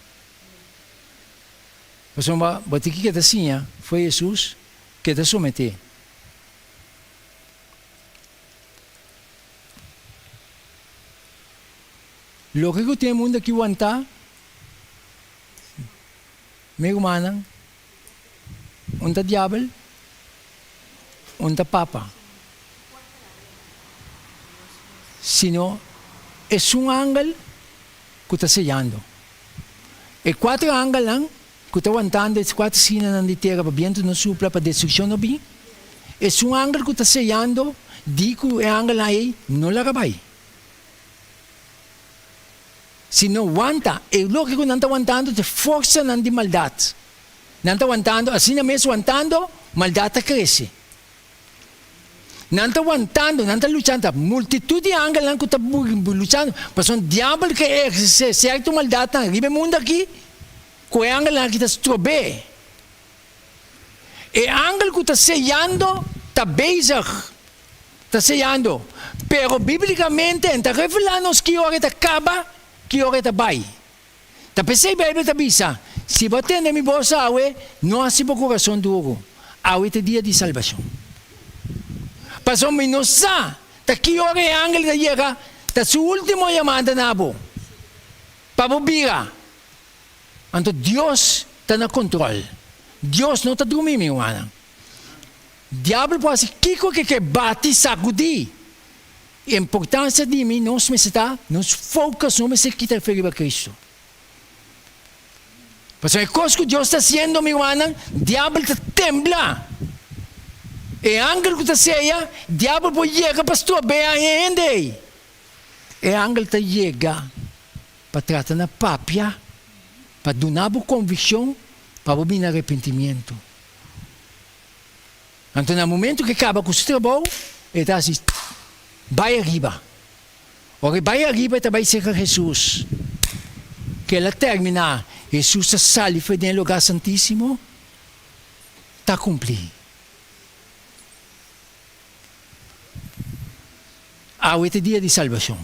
Mas uma, bota que tá assim, foi Jesus que te someter. Logo que tem mundo que aguentar, meu irmão, onde diabo, onde papa. Sino es un ángel que está sellando. E 4 ángeles que está aguantando, es 4 sinas de tierra para viento no supla, para destrucción no vi. Es un ángel que está sellando, digo el ángel ahí, no la acabáis. Si no aguanta, es lo que no está aguantando, te fuerza de maldad. No está aguantando, así no me aguantando, maldad crece. No está aguantando, no está luchando. Multitud de ángeles que están luchando. Pues son diablos que ejerce cierta maldad en el mundo aquí. Que ángeles que está trobé. El ángel que está sellando, está bezig. Está sellando. Pero bíblicamente, está revelando que hora está acaba, que hora está vai. Está pensando a Bíblia está bisa. Se você tem mi bolsa, não há seu coração duro. Awe é dia de salvação. Pasó minosa, ta que hora el ángel de llega, ta su último llamada nabo. Para bobira. Entonces Dios está en control. Dios no está dormindo, mi hermana. Diablo pode ser kiko que bate sacudi. A importância de mim, nós me está, nos focus, não me se quita ferir a Cristo. Porque a coisa que Deus está fazendo, mi hermana, diablo está tembla. E ángel que está cheia, diabo pode chegar para estrobear ainda. E ángel está chega para tratar na papia, para dar convicção, para vir arrependimento. Então, no momento que acaba com o trabalho, ele está assim, vai arriba. Ora, vai arriba, ele vai ser Jesus. Que ela termina, Jesus sai foi no lugar santíssimo, está cumprido. Este dia de salvação.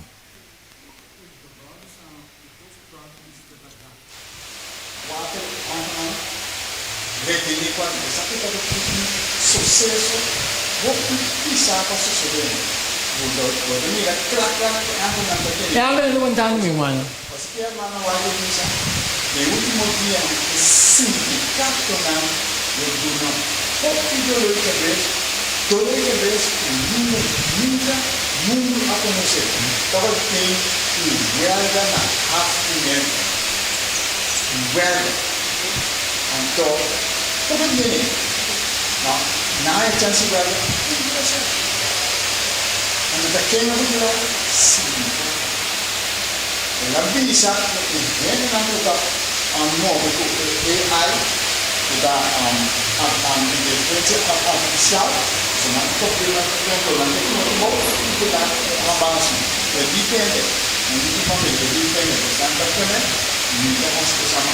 Sucesso, vou pisar para suceder. Vou mira, E ángel levantando, meu irmão. Parce que hermano, algo dice, el último día es significado nan, lo duno, porque yo lo que ves, todo lo que ves, nunca a conocer. Todo el que huelga na abstinente, huelga. Entonces, ¿cómo viene? No, nada de chance huelga, no puede ser. Entonces, ¿qué no huelga? Sí. La visa che viene anche a nuovo AI da intelligenza artificiale sono anche prima durante il modo da la base e dipende non dipende sempre per me mi devo scusare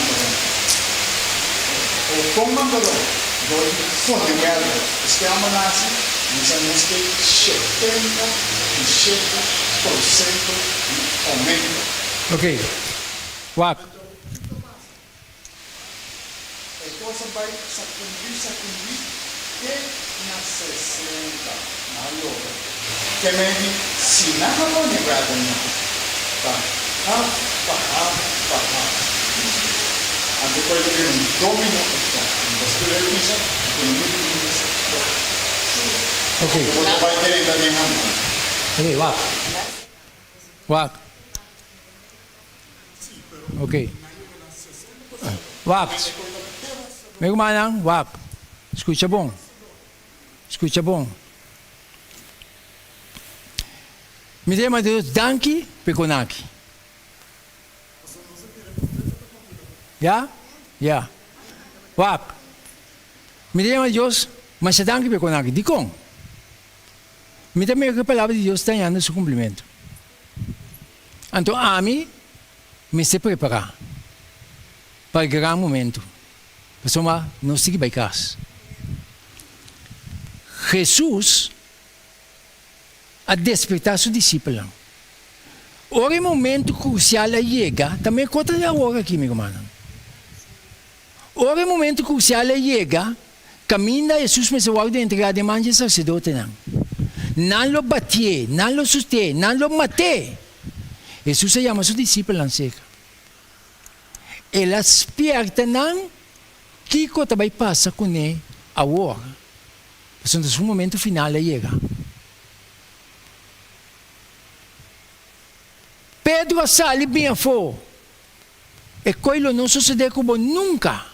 o comando dove sono in guerra stiamo nasi mi sembra che 70% di aumento. Ok. Wak. E cosa vai sacudir che na 60 allora che vedi si non ne guarda pa At pwede rin domino effect. Basta rin isa, Okay. Kung pwede rin dalihan mo. Okay, wak. Wak. Okay. Wak. Meu manang, wak. Escucha bom. Escucha bom. Me dê Deus danke peconaki. Ya? Ya. Wak. Me dê Deus, mas danke peconaki. Di com. Me dê a palavra de Deus está em seu cumprimento. Então, a mim, me se preparar para o grande momento. Pessoal, não siga by casa. Jesus a despertar seus discípulos. Ora, o momento crucial a chega, também conta a hora aqui, meu irmão. Ora, o momento crucial a chega, caminha Jesus me se guarda entregar de mãos de sacerdote. Não lo batie, não lo suste, não lo mate. Jesus se chama seus discípulos na seca. Ele aspirta não que coisa vai passar com ele agora. Mas no momento final ele chega. Pedro sale bem fora. E coisa não sucede como nunca.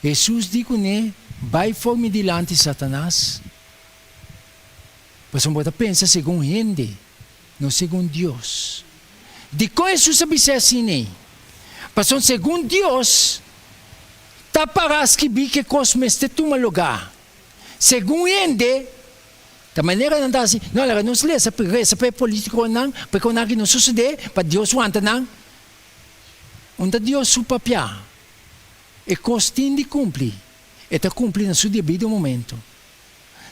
Jesus diz com ele, vai for me diante Satanás. Mas você pensa segundo gente, não segundo Deus. De como Jesus sabe ser assim, mas segundo Deus, tá para que vi que cosme este toma lugar. Segundo gente, da maneira não está assim, não, ela não se lê, essa é político não, porque não que não sucede, para Deus wanta não. Onde Deus su papia, e costin de cumprir, e está cumprindo no seu devido momento.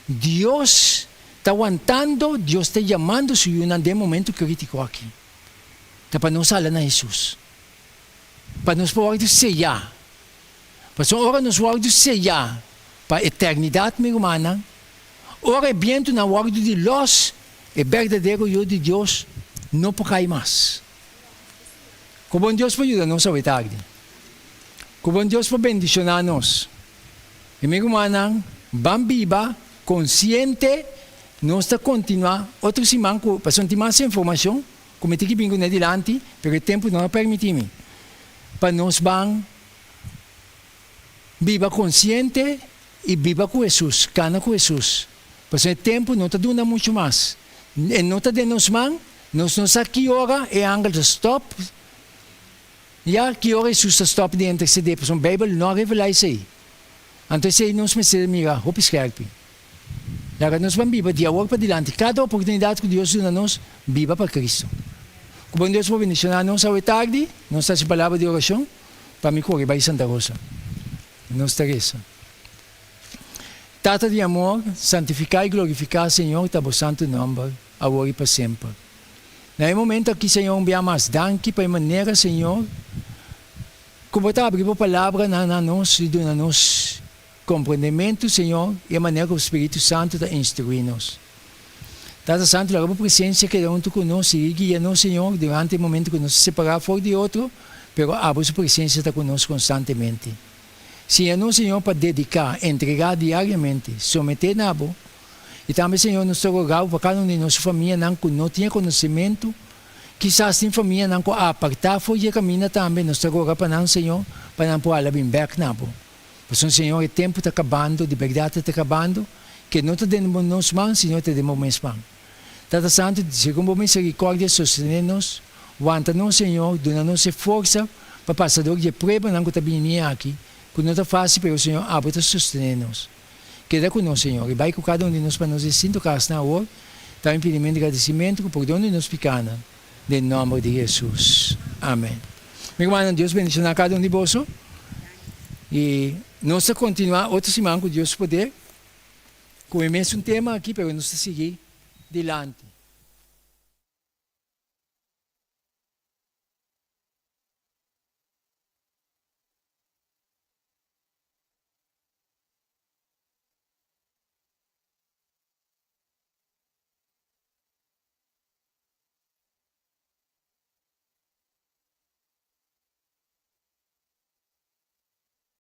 Deus está aguantando, Deus está chamando se um de momento crítico aqui. Tá para nós falar na Jesus. Para nós poder sellar. Para ora nós poder sellar para a eternidade, minha irmã. Ora bem na hora de los, é verdadeiro eu de Deus, não pode cair mais. Como Deus pode ajudar-nos a tarde. Como Deus pode bendicionar-nos. E minha irmã, vamos viva, consciente, nós está continuar, outros irmãos, para sentir mais informação, como tem que vir adiante, porque o tempo não permite-me. Para nós vamos viva consciente e viva com Jesus, cana com Jesus. Porque o tempo não está dando muito mais. E não está dando nos mãos, nós não sabemos que hora é a de stop. Ja, que hora Jesus está stop de interceder, porque a Bíblia não revela isso aí. Então, se nós me mira, hope scherpi. Daí nós vamos viver de agora para diante. Cada oportunidade que Deus dá a nós, viva para Cristo. Como Deus vai bendicionar-nos à tarde, nós temos a palavra de oração, para me correr, vai Santa Rosa. Nós Teresa. Tata de amor, santificar e glorificar, Senhor, tabo santo nome, agora e para sempre. No momento aqui, Senhor, enviamos danke para a maneira, Senhor, como está abrindo a palavra na nós e dando-nos compreendimento, Senhor, e a maneira que o Espírito Santo está instruindo-nos. Tata Santo, la presença que junto conosco e guia-nos, Senhor, durante o momento que nos separamos fora de outro, pero a sua presença está conosco constantemente. Senhor, Senhor, para dedicar, entregar diariamente, someter na abo, e também, Senhor, nos rogamos para cada um de nossa família que não tinha conhecimento, quizás tem família que apartar fora de caminho também, nos rogamos para nós, Senhor, para não poder vir back na abo. Porque, Senhor, o tempo está acabando, de verdade está acabando, que não está dando nos mãos, Senhor, te demos mais mãos. Tata Santo, segundo a misericórdia, sostenemos, aguanta-nos, Senhor, dona-nos força para passador de prova não está vindo aqui, que não está fácil, mas o Senhor abre para sostener-nos. Queda conosco, Senhor, e vai com cada um de nós para nos sinto casa na hora, está em pedimento de agradecimento por onde nos picana, em nome de Jesus. Amém. Meu irmão, Deus bendiga cada um de vós, e nós vamos continuar outra semana com Deus poder, com o mesmo tema aqui, para nós seguir adiante.